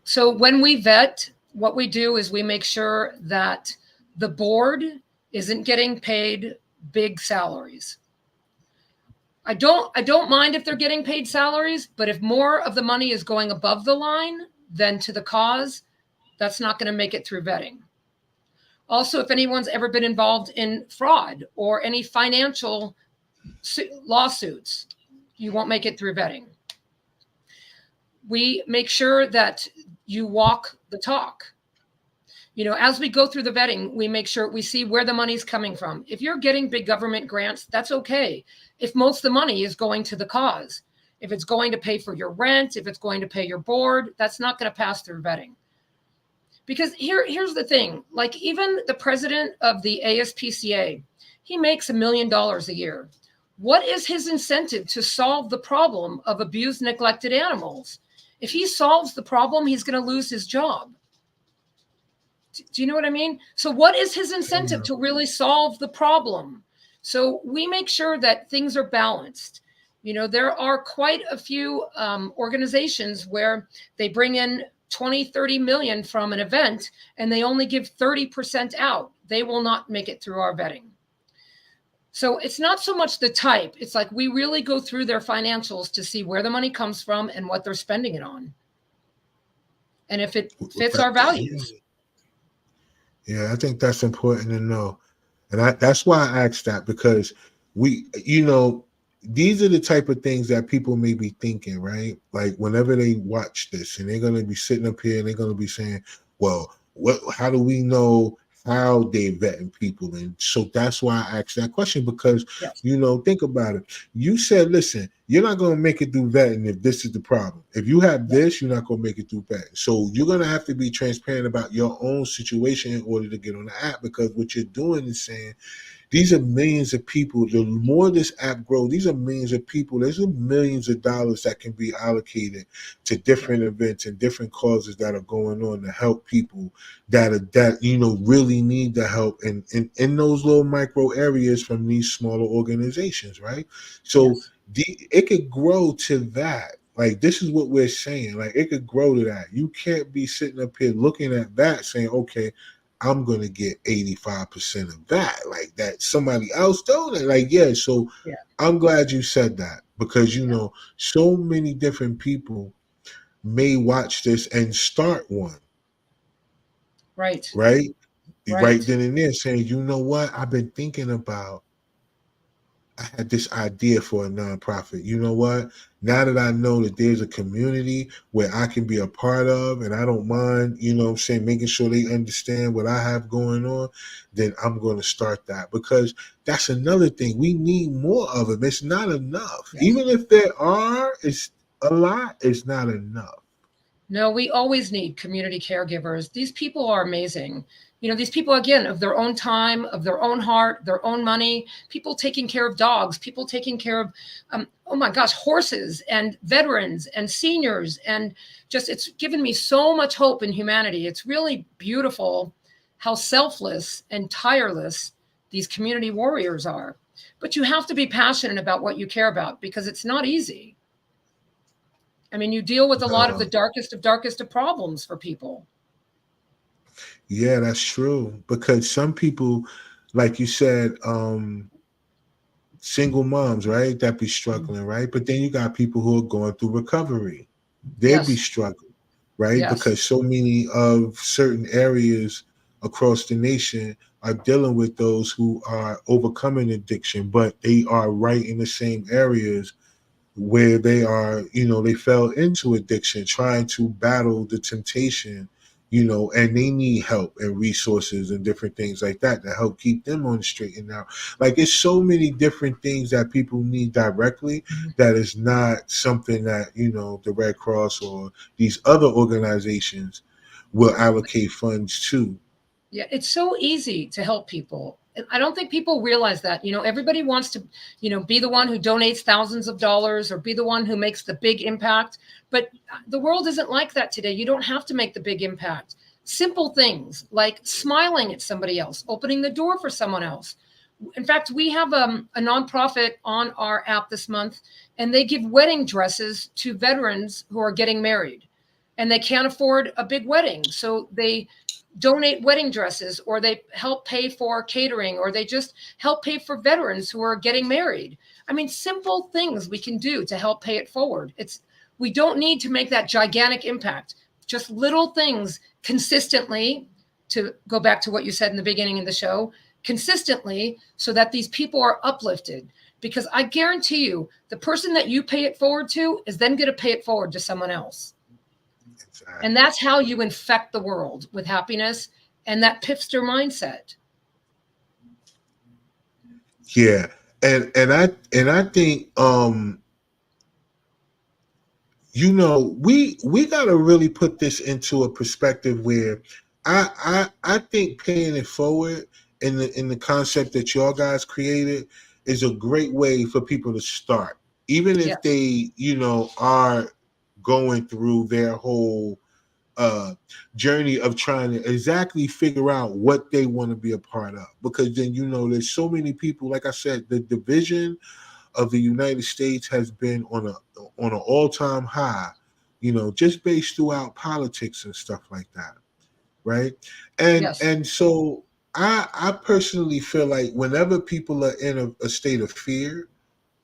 So when we vet, what we do is we make sure that the board isn't getting paid big salaries. I don't mind if they're getting paid salaries, but if more of the money is going above the line than to the cause, that's not going to make it through vetting. Also, if anyone's ever been involved in fraud or any financial lawsuits, you won't make it through vetting. We make sure that you walk the talk. As we go through the vetting, we make sure we see where the money's coming from. If you're getting big government grants, that's okay. If most of the money is going to the cause, if it's going to pay for your rent, if it's going to pay your board, that's not going to pass through vetting. Because here's the thing, like even the president of the ASPCA, he makes $1 million a year. What is his incentive to solve the problem of abused, neglected animals? If he solves the problem, he's going to lose his job. Do you know what I mean? So what is his incentive to really solve the problem? So we make sure that things are balanced. There are quite a few organizations where they bring in 20, 30 million from an event and they only give 30% out. They will not make it through our vetting. So it's not so much the type. It's like we really go through their financials to see where the money comes from and what they're spending it on. And if it fits our values. Yeah, I think that's important to know. And that's why I asked that, because these are the type of things that people may be thinking, right? Like whenever they watch this and they're going to be sitting up here and they're going to be saying, well, how do we know how they're vetting people? And so that's why I asked that question, because, yes. Think about it. You said, listen, you're not going to make it through vetting if this is the problem. If you have this, you're not going to make it through vetting. So you're going to have to be transparent about your own situation in order to get on the app, because what you're doing is saying, these are millions of people. The more this app grows, these are millions of people. There's millions of dollars that can be allocated to different events and different causes that are going on to help people that really need the help in those little micro areas from these smaller organizations, right? So it could grow to that. Like, this is what we're saying. Like, it could grow to that. You can't be sitting up here looking at that saying, okay, I'm going to get 85% of that. Like, that somebody else donate. Like, so I'm glad you said that, because, so many different people may watch this and start one. Right. Right then and there, saying, you know what? I've been thinking about, I had this idea for a nonprofit. You know what? Now that I know that there's a community where I can be a part of, and I don't mind, making sure they understand what I have going on, then I'm going to start that. Because that's another thing. We need more of them. It's not enough. Yes. Even if there are, it's a lot, it's not enough. No, we always need community caregivers. These people are amazing. These people, again, of their own time, of their own heart, their own money, people taking care of dogs, people taking care of, horses and veterans and seniors. And just, it's given me so much hope in humanity. It's really beautiful how selfless and tireless these community warriors are. But you have to be passionate about what you care about, because it's not easy. I mean, you deal with a lot of the darkest of problems for people. Yeah, that's true. Because some people, like you said, single moms, right, that be struggling, right? But then you got people who are going through recovery. They'd be struggling, right? Yes. Because so many of certain areas across the nation are dealing with those who are overcoming addiction, but they are right in the same areas where they are, they fell into addiction, trying to battle the temptation, and they need help and resources and different things like that to help keep them on the straight and narrow. Like, it's so many different things that people need directly that is not something that, the Red Cross or these other organizations will allocate funds to. Yeah, it's so easy to help people. I don't think people realize that. Everybody wants to, be the one who donates thousands of dollars or be the one who makes the big impact. But the world isn't like that today. You don't have to make the big impact. Simple things like smiling at somebody else, opening the door for someone else. In fact, we have a nonprofit on our app this month, and they give wedding dresses to veterans who are getting married and they can't afford a big wedding. So they donate wedding dresses, or they help pay for catering, or they just help pay for veterans who are getting married. I mean, simple things we can do to help pay it forward. We don't need to make that gigantic impact, just little things consistently, to go back to what you said in the beginning of the show, consistently, so that these people are uplifted. Because I guarantee you, the person that you pay it forward to is then going to pay it forward to someone else. Exactly. And that's how you infect the world with happiness and that PIFSTER mindset. Yeah. And I think we got to really put this into a perspective where I think paying it forward in the concept that y'all guys created is a great way for people to start, even if they are going through their whole journey of trying to exactly figure out what they want to be a part of. Because then there's so many people. Like I said, the division of the United States has been on an all-time high, just based throughout politics and stuff like that, right? And so I personally feel like whenever people are in a state of fear,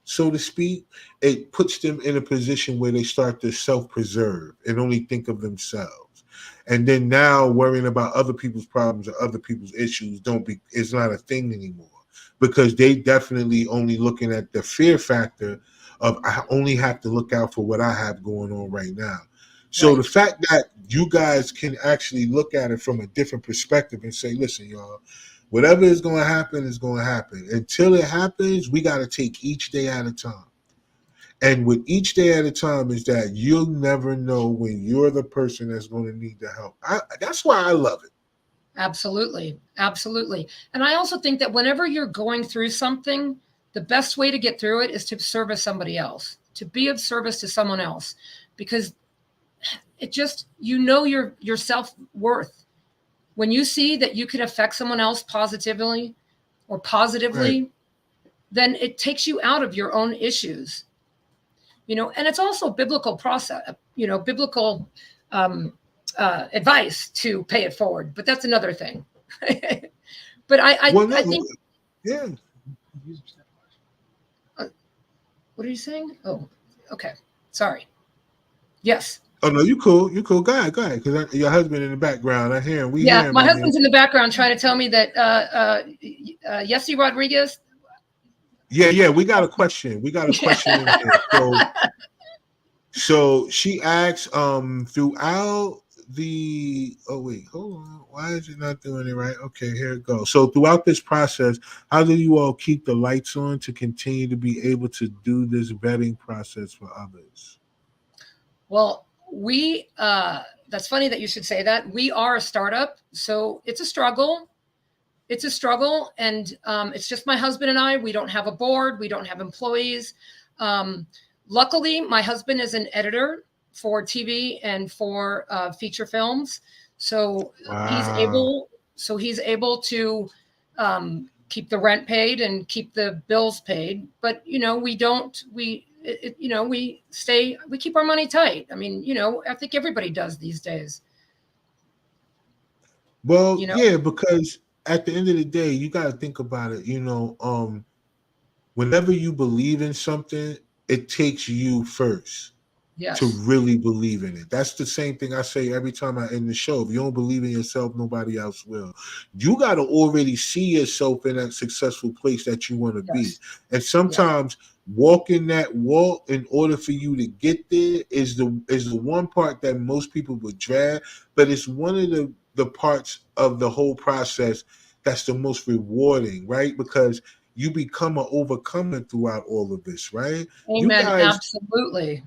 so to speak, it puts them in a position where they start to self-preserve and only think of themselves. And then now worrying about other people's problems or other people's issues is not a thing anymore, because they definitely only looking at the fear factor of, I only have to look out for what I have going on right now. So the fact that you guys can actually look at it from a different perspective and say, listen, y'all, whatever is going to happen is going to happen. Until it happens, we got to take each day at a time. And with each day at a time is that you'll never know when you're the person that's going to need the help. That's why I love it. Absolutely. Absolutely. And I also think that whenever you're going through something, the best way to get through it is to service somebody else, to be of service to someone else, because it just, your self-worth. When you see that you can affect someone else positively, then it takes you out of your own issues, and it's also biblical process, biblical advice to pay it forward, but that's another thing. But I think, yeah. What are you saying? Oh, okay. Sorry. Yes. Oh no, you cool. Go ahead. Because your husband in the background, I hear him. My husband's in the background trying to tell me that Yessie Rodriguez. Yeah. We got a question. In there. So she asks, throughout the. Oh wait, hold on. Why is it not doing it right? Okay, here it goes. So throughout this process, how do you all keep the lights on to continue to be able to do this vetting process for others? Well, that's funny that you should say that. We are a startup, so it's a struggle. And it's just my husband and I. We don't have a board. We don't have employees. Luckily, my husband is an editor for TV and for feature films. So he's able to keep the rent paid and keep the bills paid. But, we keep our money tight. I mean, I think everybody does these days. Well, yeah, because at the end of the day, you got to think about it. Whenever you believe in something, it takes you first to really believe in it. That's the same thing I say every time I end the show. If you don't believe in yourself, nobody else will. You got to already see yourself in that successful place that you want to be. And sometimes walking that walk in order for you to get there is the one part that most people would drag, but it's one of the parts of the whole process that's the most rewarding, right? Because you become an overcomer throughout all of this, right? Amen. Absolutely.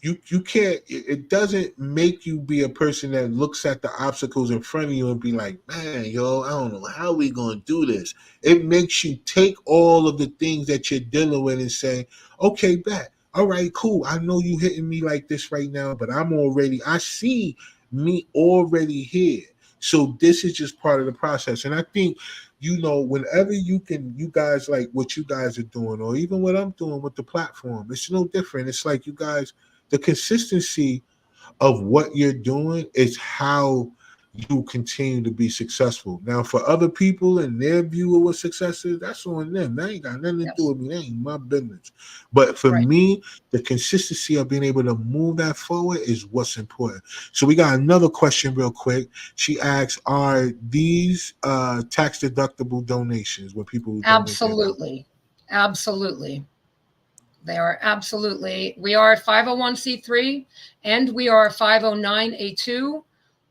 you can't, it doesn't make you be a person that looks at the obstacles in front of you and be like, man, yo, I don't know how we gonna do this. It makes you take all of the things that you're dealing with and say, okay, bet, all right, cool, I know you hitting me like this right now, but I see me already here. So this is just part of the process. And I think, whenever you guys, like what you guys are doing, or even what I'm doing with the platform, it's no different. It's like you guys, the consistency of what you're doing is how you continue to be successful. Now, for other people and their view of what success is, that's on them. That ain't got nothing to do Yes. with me. That ain't my business. But for Right. me, the consistency of being able to move that forward is what's important. So we got another question real quick. She asks, are these tax deductible donations when people donate their money? Absolutely. Absolutely. They are absolutely. We are 501c3 and we are 509a2,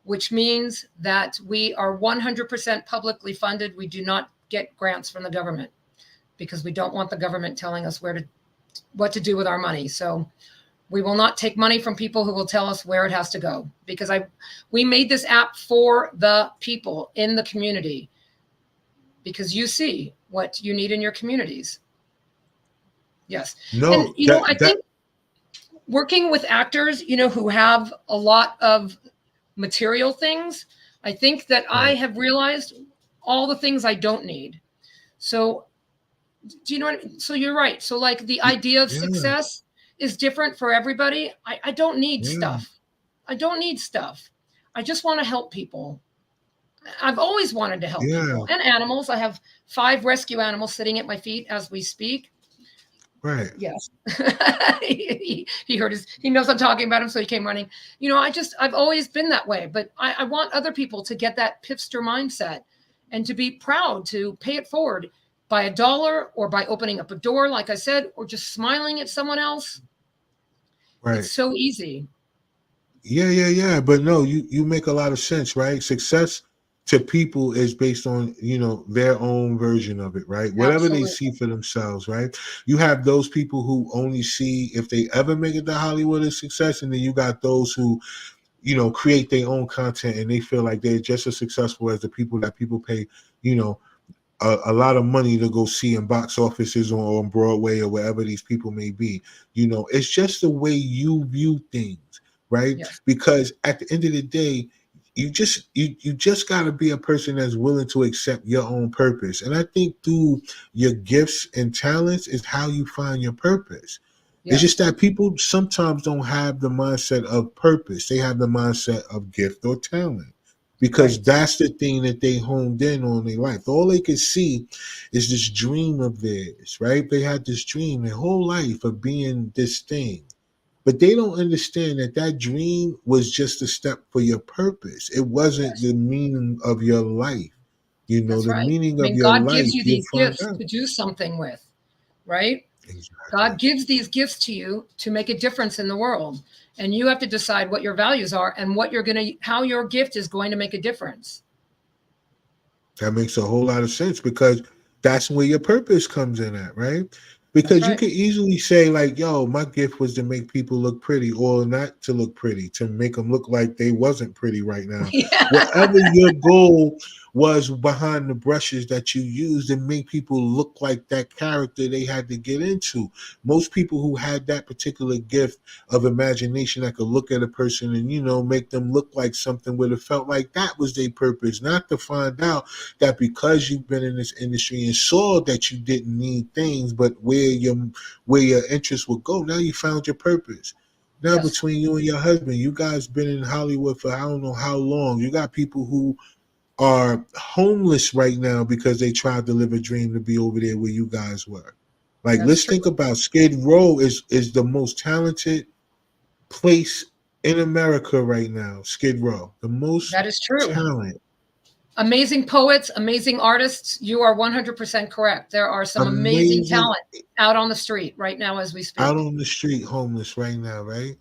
which means that we are 100% publicly funded. We do not get grants from the government because we don't want the government telling us what to do with our money. So we will not take money from people who will tell us where it has to go, because we made this app for the people in the community, because you see what you need in your communities. Yes. And, No, I that think working with actors, who have a lot of material things, I think that I right. have realized all the things I don't need. So, do you know what I mean? So you're right. So like the idea of Yeah, success is different for everybody. I don't need yeah, stuff. I don't need stuff. I just want to help people. I've always wanted to help yeah, people and animals. I have 5 rescue animals sitting at my feet as we speak. right. Yes. He heard he knows I'm talking about him, so he came running. I've always been that way, but I want other people to get that pipster mindset and to be proud to pay it forward by $1 or by opening up a door, like I said, or just smiling at someone else. It's Right. so easy. Yeah. But no, you make a lot of sense, right? Success to people is based on, their own version of it, right? Whatever they Absolutely. see for themselves, right? You have those people who only see if they ever make it to Hollywood as success, and then you got those who, create their own content and they feel like they're just as successful as the people that people pay, you know, a lot of money to go see in box offices or on Broadway or wherever these people may be. It's just the way you view things, right? Yes. Because at the end of the day, you just got to be a person that's willing to accept your own purpose. And I think through your gifts and talents is how you find your purpose. It's just Yes. that people sometimes don't have the mindset of purpose. They have the mindset of gift or talent, because Right. that's the thing that they honed in on in their life. All they could see is this dream of theirs, right? They had this dream their whole life of being this thing. But they don't understand that that dream was just a step for your purpose. It wasn't Yes. the meaning of your life. That's The right. meaning I of mean, your God gives life, you you'll these find gifts out. to do something with, right? Exactly. God gives these gifts to you to make a difference in the world. And you have to decide what your values are and how your gift is going to make a difference. That makes a whole lot of sense, because that's where your purpose comes in at, right? That's Because you right. could easily say, like, yo, my gift was to make people look pretty, or not to look pretty, to make them look like they wasn't pretty right now. Yeah. Whatever your goal was behind the brushes that you used and make people look like that character they had to get into. Most people who had that particular gift of imagination that could look at a person and, make them look like something, would have felt like that was their purpose, not to find out that because you've been in this industry and saw that you didn't need things, but where your interest would go, now you found your purpose. Now Yes. between you and your husband, you guys been in Hollywood for I don't know how long. You got people who are homeless right now because they tried to live a dream to be over there where you guys were. Like, That's let's true. think about Skid Row is the most talented place in America right now. Skid Row, the most That is true. talent. Amazing poets, amazing artists. You are 100% correct. There are some amazing Amazing, talent out on the street right now as we out speak. on the street homeless right now, right?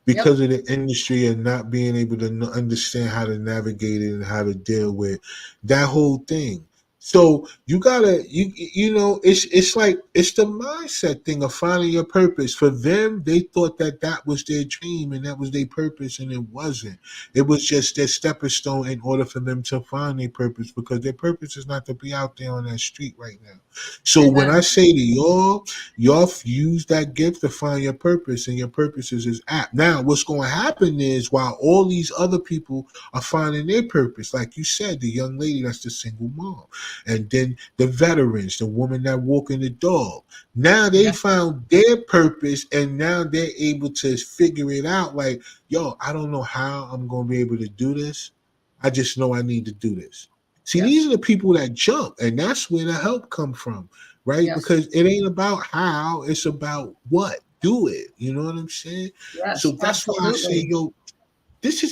Yep. Because of the industry and not being able to understand how to navigate it and how to deal with that whole thing. So you gotta you know it's like it's the mindset thing of finding your purpose. For them, they thought that that was their dream and that was their purpose, and it wasn't. It was just their stepping stone in order for them to find their purpose, because their purpose is not to be out there on that street right now. So when I Amen. say to y'all use that gift to find your purpose, and your purpose is this app. Now, what's going to happen is while all these other people are finding their purpose, like you said, the young lady that's the single mom, and then the veterans, the woman that walking the dog. Now they Yeah. found their purpose, and now they're able to figure it out. Like, yo, I don't know how I'm gonna be able to do this. I just know I need to do this. See, these Yes. are the people that jump, and that's where the help come from, right? Yes. Because it ain't about how, it's about what. Do it. You know what I'm saying? So Yes. that's why I say, Absolutely. yo, this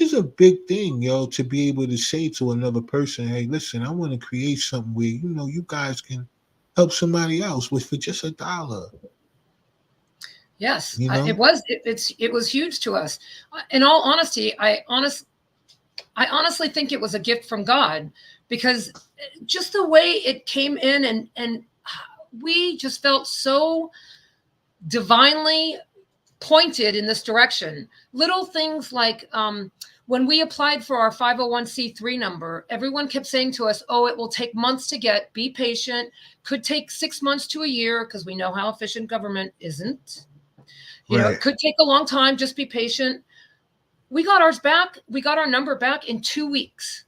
is a big thing, yo, to be able to say to another person, hey, listen, I want to create something where you guys can help somebody else with for just $1. Yes. You know, It was huge to us. In all honesty, I honestly think it was a gift from God, because just the way it came in, and we just felt so divinely pointed in this direction. Little things like when we applied for our 501c3 number, everyone kept saying to us, oh, it will take months to get, be patient, could take 6 months to a year, because we know how efficient government isn't. right, It could take a long time, just be patient. We got ours back. We got our number back in 2 weeks.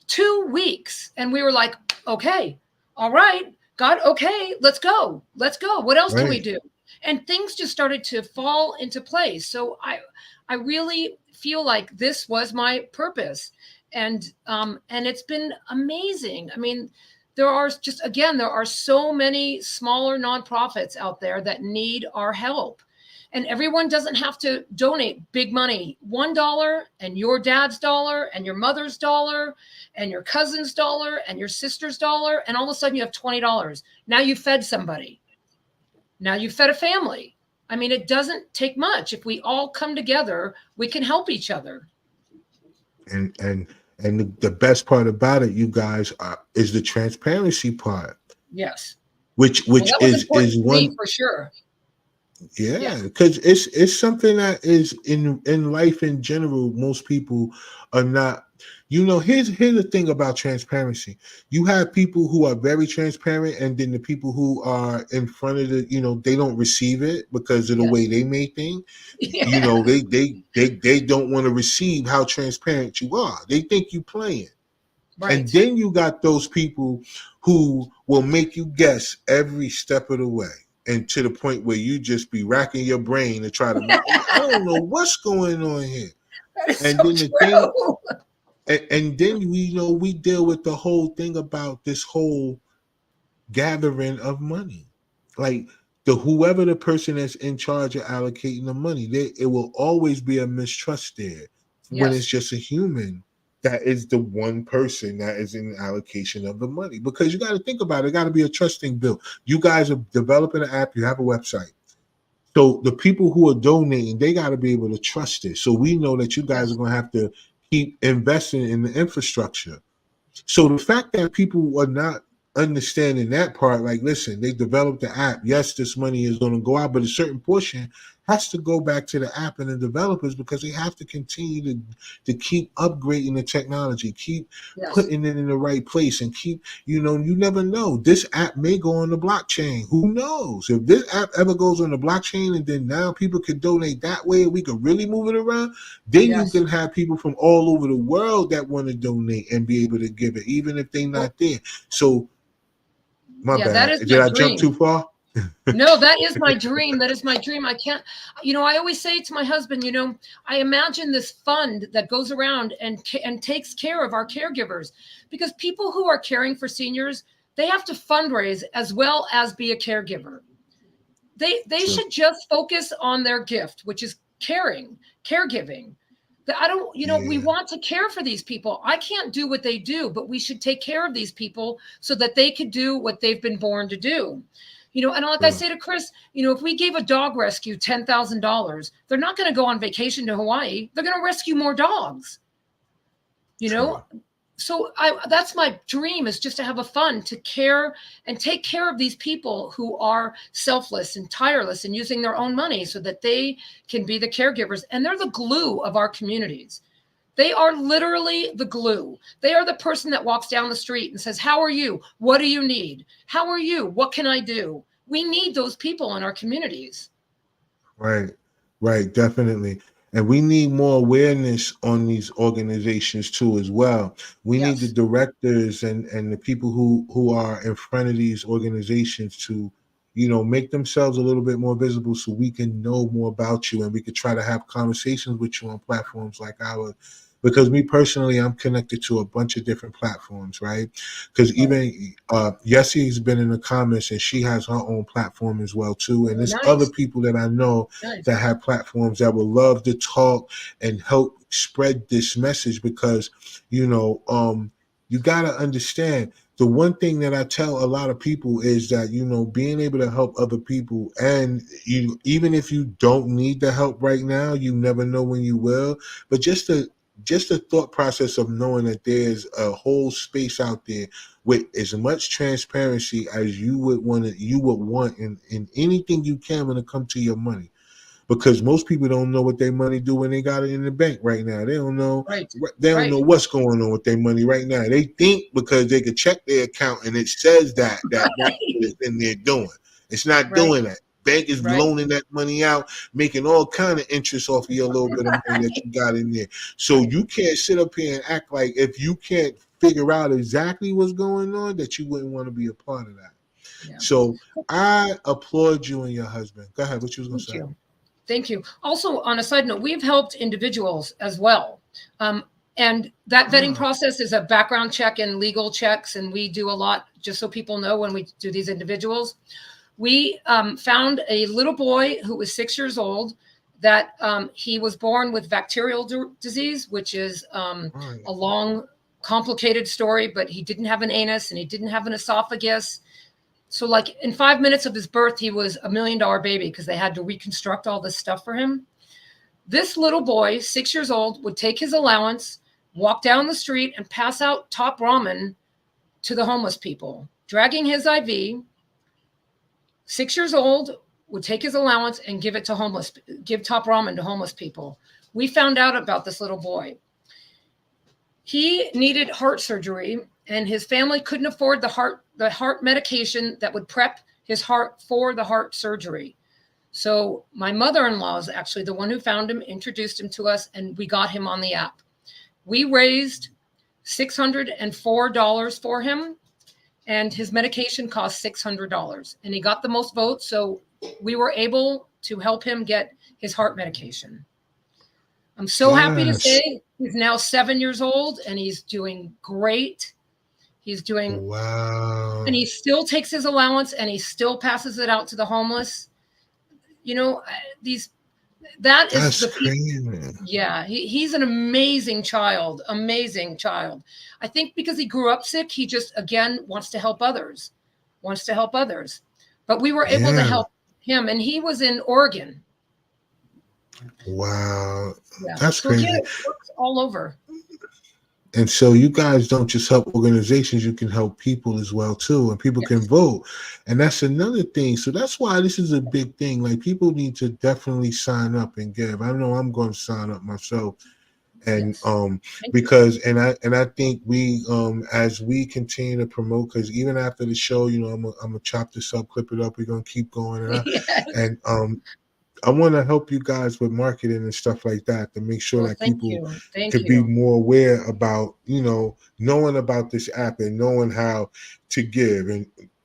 2 weeks. And we were like, okay, all right, God, okay, let's go. Let's go. What else can we right. do? And things just started to fall into place. So I really feel like this was my purpose. And it's been amazing. I mean, there are so many smaller nonprofits out there that need our help. And everyone doesn't have to donate big money. $1 and your dad's dollar and your mother's dollar and your cousin's dollar and your sister's dollar. And all of a sudden you have $20. Now you fed somebody. Now you fed a family. I mean, it doesn't take much. If we all come together, we can help each other. And the best part about it, you guys, is the transparency part, Yes. which Well, which that was is important is to me one. for sure. Yeah. Yeah, because it's something that is in life in general. Most people are not. Here's the thing about transparency. You have people who are very transparent, and then the people who are in front of they don't receive it because of the way Yes. they may think. Yeah. They don't want to receive how transparent you are. They think you playing. And Right. then you got those people who will make you guess every step of the way. And to the point where you just be racking your brain to try to, I don't know what's going on here. That is And so then the thing, true. and then we deal with the whole thing about this whole gathering of money. Like whoever the person that's in charge of allocating the money, it will always be a mistrust there when it's Yes. just a human that is the one person that is in the allocation of the money. Because you got to think about it, it got to be a trusting bill. You guys are developing an app, you have a website. So the people who are donating, they got to be able to trust it. So we know that you guys are Yes. going to have to keep investing in the infrastructure. So the fact that people are not understanding that part, like, listen, they developed the app. Yes, this money is going to go out, but a certain portion has to go back to the app and the developers, because they have to continue to keep upgrading the technology, keep Yes. putting it in the right place, and keep, you never know. This app may go on the blockchain. Who knows? If this app ever goes on the blockchain and then now people can donate that way and we can really move it around, then you Yes. can have people from all over the world that want to donate and be able to give it, even if they're Well, not there. So, my yeah, that bad. is Did my I jump dream. too far? No, that is my dream. That is my dream. I can't, I always say to my husband, I imagine this fund that goes around and takes care of our caregivers, because people who are caring for seniors, they have to fundraise as well as be a caregiver. They True. should just focus on their gift, which is caregiving. That I don't, we Yeah. want to care for these people. I can't do what they do, but we should take care of these people so that they could do what they've been born to do. And like I True. say to Chris, if we gave a dog rescue $10,000, they're not going to go on vacation to Hawaii. They're going to rescue more dogs. You True. know, so that's my dream, is just to have a fund to care and take care of these people who are selfless and tireless and using their own money so that they can be the caregivers. And they're the glue of our communities. They are literally the glue. They are the person that walks down the street and says, how are you? What do you need? How are you? What can I do? We need those people in our communities. Right, right, definitely. And we need more awareness on these organizations too, as well. We need the Yes. directors and the people who are in front of these organizations to, make themselves a little bit more visible so we can know more about you and we could try to have conversations with you on platforms like ours. Because me personally, I'm connected to a bunch of different platforms, right? Because Right. even Yessie's been in the comments and she has her own platform as well too. And Oh, there's other nice. people that I know Nice. that have platforms that would love to talk and help spread this message because you got to understand the one thing that I tell a lot of people is that being able to help other people, and you, even if you don't need the help right now, you never know when you will, but just the thought process of knowing that there's a whole space out there with as much transparency as you would want in anything you can when it comes to your money, because most people don't know what their money do when they got it in the bank right now. They don't know. Right. They don't Right. know what's going on with their money right now. They think because they could check their account and it says that's what it's in there doing. It's not Right. doing that. Bank is Right. loaning that money out, making all kind of interest off of your little bit of money that you got in there. So Right. you can't sit up here and act like if you can't figure out exactly what's going on that you wouldn't want to be a part of that. Yeah. So I applaud you and your husband. Go ahead. What you was gonna Thank say? you. Thank you. Also, on a side note, we've helped individuals as well. Um, and that vetting Ah, process is a background check and legal checks. And we do a lot, just so people know, when we do these individuals. We found a little boy who was 6 years old that he was born with bacterial disease, which is right. a long, complicated story, but he didn't have an anus and he didn't have an esophagus. So, like, in 5 minutes of his birth, he was $1 million baby because they had to reconstruct all this stuff for him. This little boy, 6 years old, would take his allowance, walk down the street, and pass out top ramen to the homeless people, dragging his IV. 6 years old, would take his allowance and give top ramen to homeless people. We found out about this little boy. He needed heart surgery, and his family couldn't afford the heart medication that would prep his heart for the heart surgery. So my mother-in-law is actually the one who found him, introduced him to us, and we got him on the app. We raised $604 for him, and his medication cost $600. And he got the most votes, so we were able to help him get his heart medication. I'm so happy to Yes. say he's now 7 years old and he's doing great. He's doing, Wow. and he still takes his allowance and he still passes it out to the homeless. You know, that is That's the piece. crazy. Yeah, he's an amazing child. Amazing child. I think because he grew up sick, he just, again, wants to help others. But we were able to Yeah. help him, and he was in Oregon. Wow. Yeah. That's So again, crazy. it works all over. And so you guys don't just help organizations, you can help people as well too, and people can Yes. vote. And that's another thing. So that's why this is a big thing. Like people need to definitely sign up and give. I know I'm going to sign up myself. And Yes. Thank you. because I think we as we continue to promote, because even after the show, I'm gonna chop this up, clip it up, we're gonna keep going, Yes. and I want to help you guys with marketing and stuff like that to make sure Well, that thank people you. Thank could be you. more aware about, knowing about this app and knowing how to give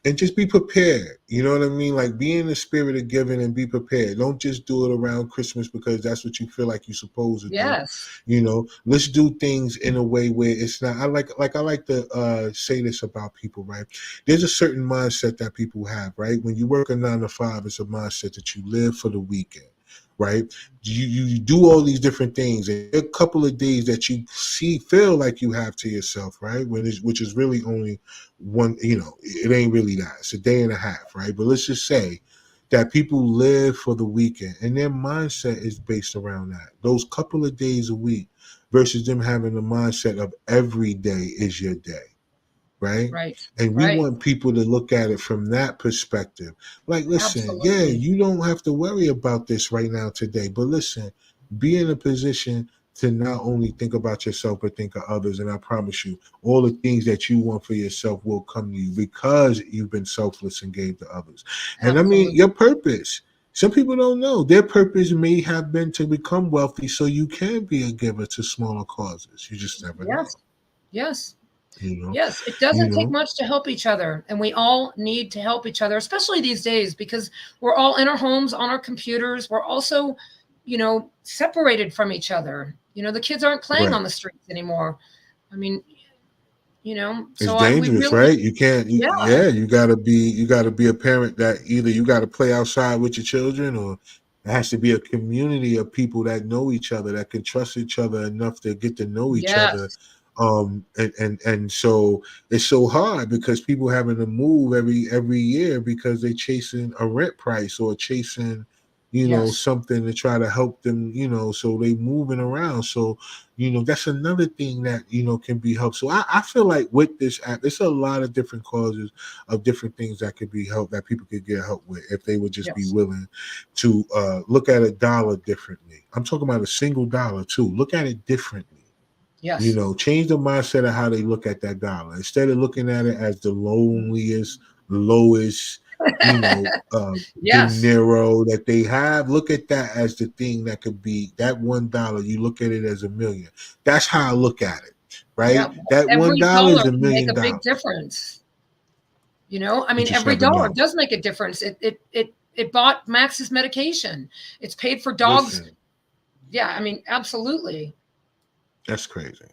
and just be prepared. You know what I mean? Like be in the spirit of giving and be prepared. Don't just do it around Christmas because that's what you feel like you're supposed to do. Yes. Let's do things in a way where it's not. I like to say this about people, right? There's a certain mindset that people have, right? When you work a 9 to 5, it's a mindset that you live for the weekend, right? You do all these different things, and a couple of days that you feel like you have to yourself, right? Which is really only one. It ain't really that. It's a day and a half, right? But let's just say that people live for the weekend, and their mindset is based around that. Those couple of days a week versus them having the mindset of every day is your day. Right? Right. And we Right. want people to look at it from that perspective. Like, listen, yeah, Absolutely. you don't have to worry about this right now today, but listen, be in a position to not only think about yourself, but think of others. And I promise you, all the things that you want for yourself will come to you because you've been selfless and gave to others. And I mean, Absolutely. your purpose. Some people don't know their purpose may have been to become wealthy so you can be a giver to smaller causes. You just never know. Yes. Yes. You know, Yes, it you doesn't take know, much to help each other, and we all need to help each other, especially these days because we're all in our homes on our computers. We're also, separated from each other. The kids aren't playing right. on the streets anymore. I mean, It's so we dangerous, really, right? You can't. yeah, Yeah, you gotta be a parent that either you gotta play outside with your children, or it has to be a community of people that know each other, that can trust each other enough to get to know each other. yes, And so it's so hard because people having to move every year because they're chasing a rent price or chasing, yes, something to try to help them, so they moving around. So that's another thing that can be helped. So I feel like with this app, it's a lot of different causes of different things that could be helped, that people could get help with if they would just be yes, willing to look at a dollar differently. I'm talking about a single dollar too. Look at it differently. yes, Change the mindset of how they look at that dollar. Instead of looking at it as the loneliest, lowest, yes, dinero that they have, look at that as the thing that could be that $1. You look at it as a million. That's how I look at it, yeah. right? That one Every dollar dollar is a can make million a big dollars. difference. You just Every never dollar know. does make a difference. It bought Max's medication. It's paid for dogs. Listen, Yeah, absolutely. that's crazy.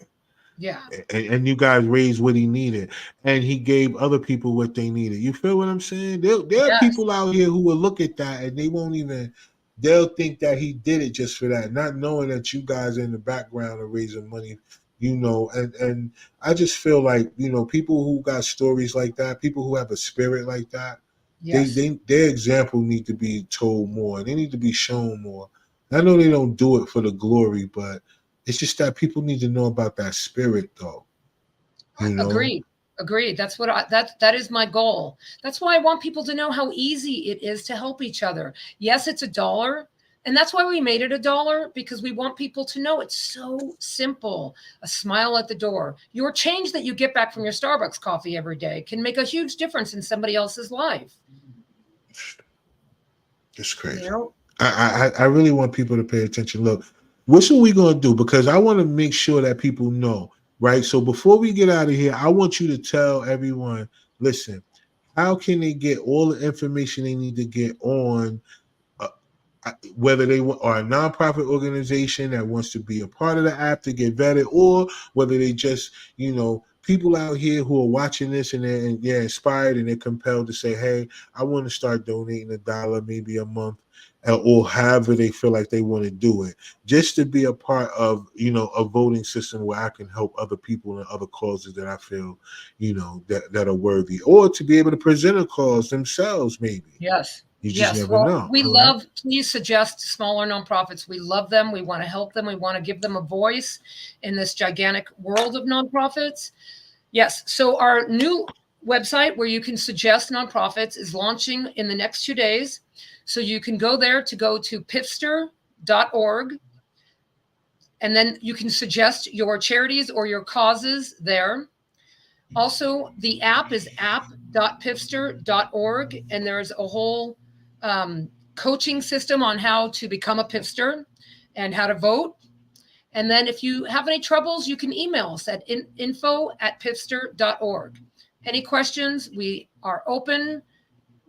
Yeah. And you guys raised what he needed, and he gave other people what they needed. You feel what I'm saying? There are Yes. people out here who will look at that and they won't even. They'll think that he did it just for that, not knowing that you guys are in the background are raising money. And I just feel like people who got stories like that, people who have a spirit like that, Yes. their example need to be told more. They need to be shown more. I know they don't do it for the glory, but it's just that people need to know about that spirit, though. You know, Agreed. Agreed. That is my goal. That's why I want people to know how easy it is to help each other. Yes, it's a dollar. And that's why we made it a dollar, because we want people to know it's so simple. A smile at the door. Your change that you get back from your Starbucks coffee every day can make a huge difference in somebody else's life. it's You crazy. know, I really want people to pay attention. Look, what's what we gonna do? Because I want to make sure that people know, right? So before we get out of here, I want you to tell everyone, listen, how can they get all the information they need to get on uh, whether they are a nonprofit organization that wants to be a part of the app to get vetted, or whether they just, people out here who are watching this and they're inspired and they're compelled to say, hey, I want to start donating $1 maybe a month, or however they feel like they want to do it, just to be a part of, a voting system where I can help other people and other causes that I feel, that are worthy, or to be able to present a cause themselves, maybe. yes. You just Yes. never Well, know. we All right. love, please suggest smaller nonprofits. We love them. We want to help them. We want to give them a voice in this gigantic world of nonprofits. Yes. So our new website where you can suggest nonprofits is launching in the next 2 days. So you can go there to go to pifster.org. And then you can suggest your charities or your causes there. Also, the app is app.pifster.org. And there's a whole coaching system on how to become a Pifster and how to vote. And then if you have any troubles, you can email us at info@pifster.org. Any questions? We are open.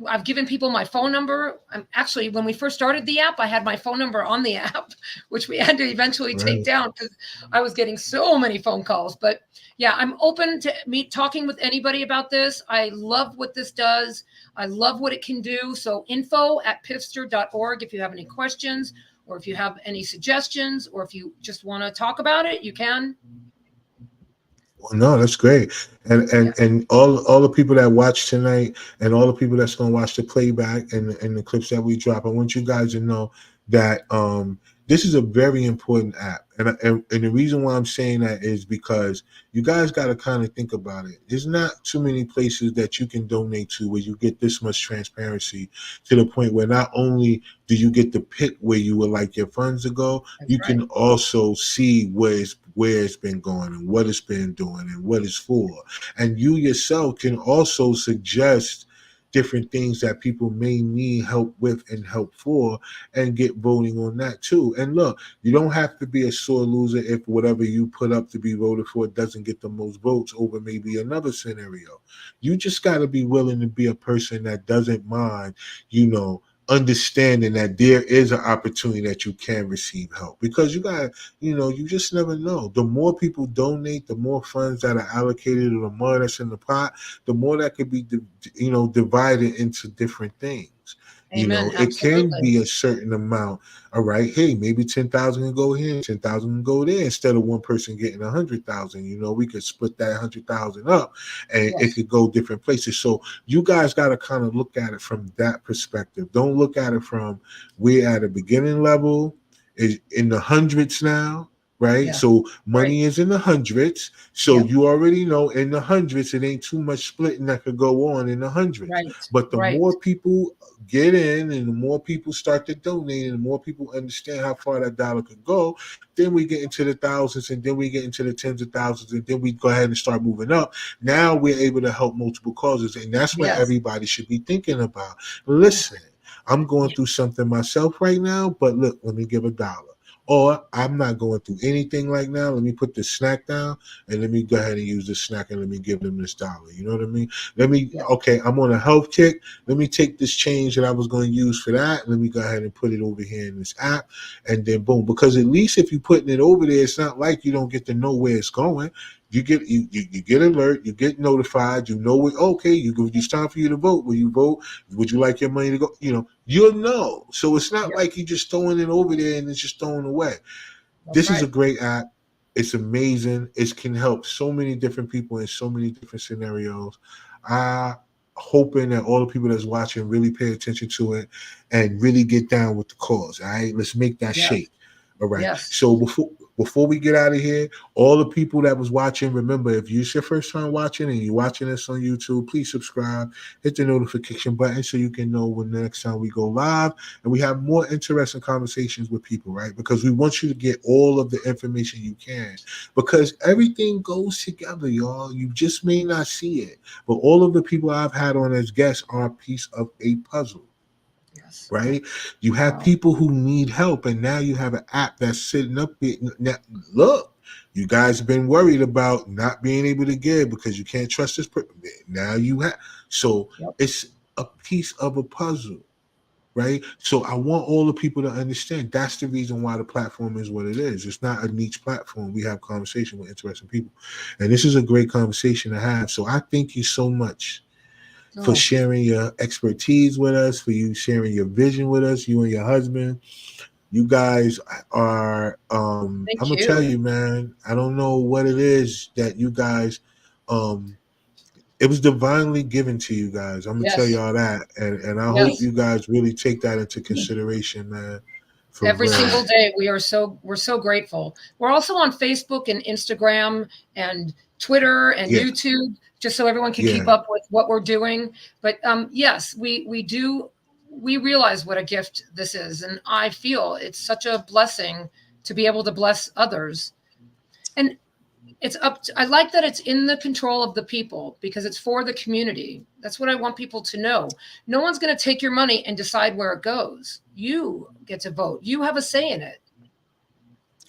I've given people my phone number. Actually, when we first started the app, I had my phone number on the app, which we had to eventually take Right. down because I was getting so many phone calls. But yeah, I'm open to talking with anybody about this. I love what this does. I love what it can do. So info@pifster.org if you have any questions, or if you have any suggestions, or if you just want to talk about it, you can. Well, no, that's great. And Yeah. and and all the people that watch tonight, and all the people that's gonna watch the playback and the clips that we drop, I want you guys to know that this is a very important app, and the reason why I'm saying that is because you guys got to kind of think about it. There's not too many places that you can donate to where you get this much transparency to the point where not only do you get to pick where you would like your funds to go, That's you right. can also see where it's been going and what it's been doing and what it's for, and you yourself can also suggest different things that people may need help with and help for, and get voting on that too. And look, you don't have to be a sore loser if whatever you put up to be voted for doesn't get the most votes over maybe another scenario. You just got to be willing to be a person that doesn't mind, understanding that there is an opportunity that you can receive help, because you just never know. The more people donate, the more funds that are allocated, or the more that's in the pot, the more that could be divided into different things. Amen. It can Absolutely. be a certain amount. All right, hey, maybe 10,000 can go here, 10,000 can go there, instead of one person getting 100,000. We could split that 100,000 up, and it Yes. could go different places. So you guys got to kind of look at it from that perspective. Don't look at it from, we're at a beginning level, is in the hundreds now, right? Yeah. So Right. money is in the hundreds. So Yep. you already know in the hundreds, it ain't too much splitting that could go on in the hundreds. Right. But the Right. more people get in, and the more people start to donate, and the more people understand how far that dollar could go, then we get into the thousands, and then we get into the tens of thousands, and then we go ahead and start moving up. Now we're able to help multiple causes, and that's what Yes. everybody should be thinking about. Listen, I'm going through something myself right now, but look, let me give $1. Or I'm not going through anything right now. Let me put this snack down, and let me go ahead and use this snack, and let me give them this $1. You know what I mean? Yep. Okay, I'm on a health kick. Let me take this change that I was going to use for that. Let me go ahead and put it over here in this app, and then boom. Because at least if you're putting it over there, it's not like you don't get to know where it's going. You get alert, you get notified, you know what, okay, it's time for you to vote. Will you vote? Would you like your money to go? You'll know. So it's not Yep. like you're just throwing it over there and it's just thrown away. That's This is right. a great app. It's amazing. It can help so many different people in so many different scenarios. I hoping that all the people that's watching really pay attention to it and really get down with the cause. All right, let's make that Yes. shake. All right. Yes. So before we get out of here, all the people that was watching, remember, if it's your first time watching and you're watching us on YouTube, please subscribe, hit the notification button so you can know when the next time we go live and we have more interesting conversations with people, right? Because we want you to get all of the information you can, because everything goes together, y'all. You just may not see it, but all of the people I've had on as guests are a piece of a puzzle. Yes. Right? You have Wow. people who need help, and now you have an app that's sitting up here. Now, look, you guys have been worried about not being able to give because you can't trust this person. Now you have. So Yep. it's a piece of a puzzle, right? So I want all the people to understand that's the reason why the platform is what it is. It's not a niche platform. We have conversation with interesting people, and this is a great conversation to have. So I thank you so much for Oh, sharing your expertise with us, for you sharing your vision with us, you and your husband. You guys are I'm thank gonna tell you. you, man, I don't know what it is that you guys um it was divinely given to you guys. I'm gonna tell Yes. y'all that. And I hope Yes. you guys really take that into consideration, man. For Every real. single day we're so grateful. We're also on Facebook and Instagram and Twitter and Yeah, YouTube, just so everyone can keep yeah. up with what we're doing. But yes, we realize what a gift this is, and I feel it's such a blessing to be able to bless others. And it's up to, I like that it's in the control of the people because it's for the community. That's what I want people to know. No one's going to take your money and decide where it goes. You get to vote. You have a say in it.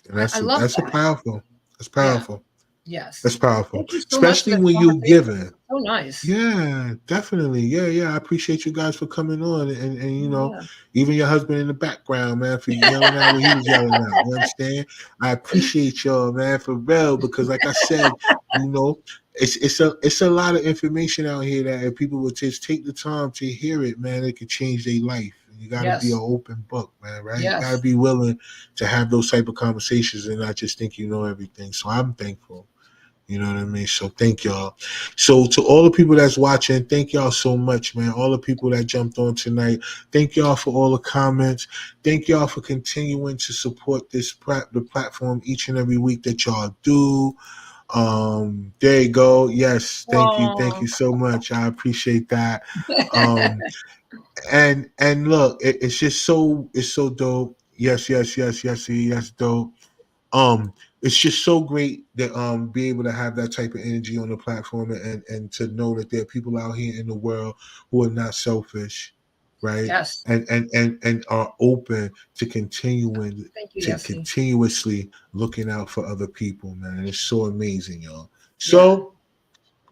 And I love that's a that. powerful. That's Yeah. powerful. Yes. That's powerful. Thank you so much for Especially this when you're conversation. giving. So nice. Yeah, definitely. Yeah. I appreciate you guys for coming on, and Yeah. even your husband in the background, man, for yelling out what he was yelling out. You understand? I appreciate y'all, man, for real, because like I said, you know, it's a lot of information out here that if people would just take the time to hear it, man, it could change their life. You got to be an Yes. open book, man, right? You got to Yes. be willing to have those type of conversations and not just think you know everything. So I'm thankful. You know what I mean? So thank y'all. So to all the people that's watching, thank y'all so much, man. All the people that jumped on tonight, thank y'all for all the comments. Thank y'all for continuing to support the platform each and every week that y'all do. There you go. Yes, thank you. Thank Oh, you so much. I appreciate that. Um, and look, it's just it's so dope. Yes, dope. It's just so great that be able to have that type of energy on the platform, and to know that there are people out here in the world who are not selfish, right? yes. And are open to continuing Thank you, to Yessie. continuously looking out for other people, man. It's so amazing, y'all. Yeah. So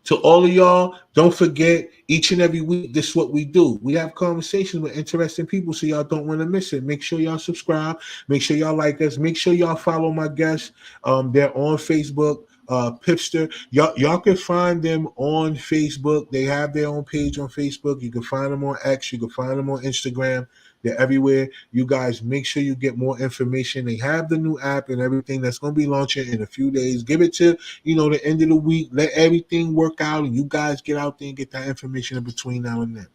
to all of y'all, don't forget, each and every week, this is what we do. We have conversations with interesting people, so y'all don't want to miss it. Make sure y'all subscribe. Make sure y'all like us. Make sure y'all follow my guests. They're on Facebook. Pipster. Y'all can find them on Facebook. They have their own page on Facebook. You can find them on X. You can find them on Instagram. They're everywhere. You guys make sure you get more information. They have the new app and everything that's going to be launching in a few days. Give it to the end of the week. Let everything work out, and you guys get out there and get that information in between now and then.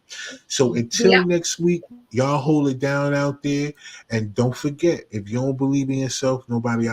So The until next week, y'all hold it down out there, and don't forget, if you don't believe in yourself, nobody out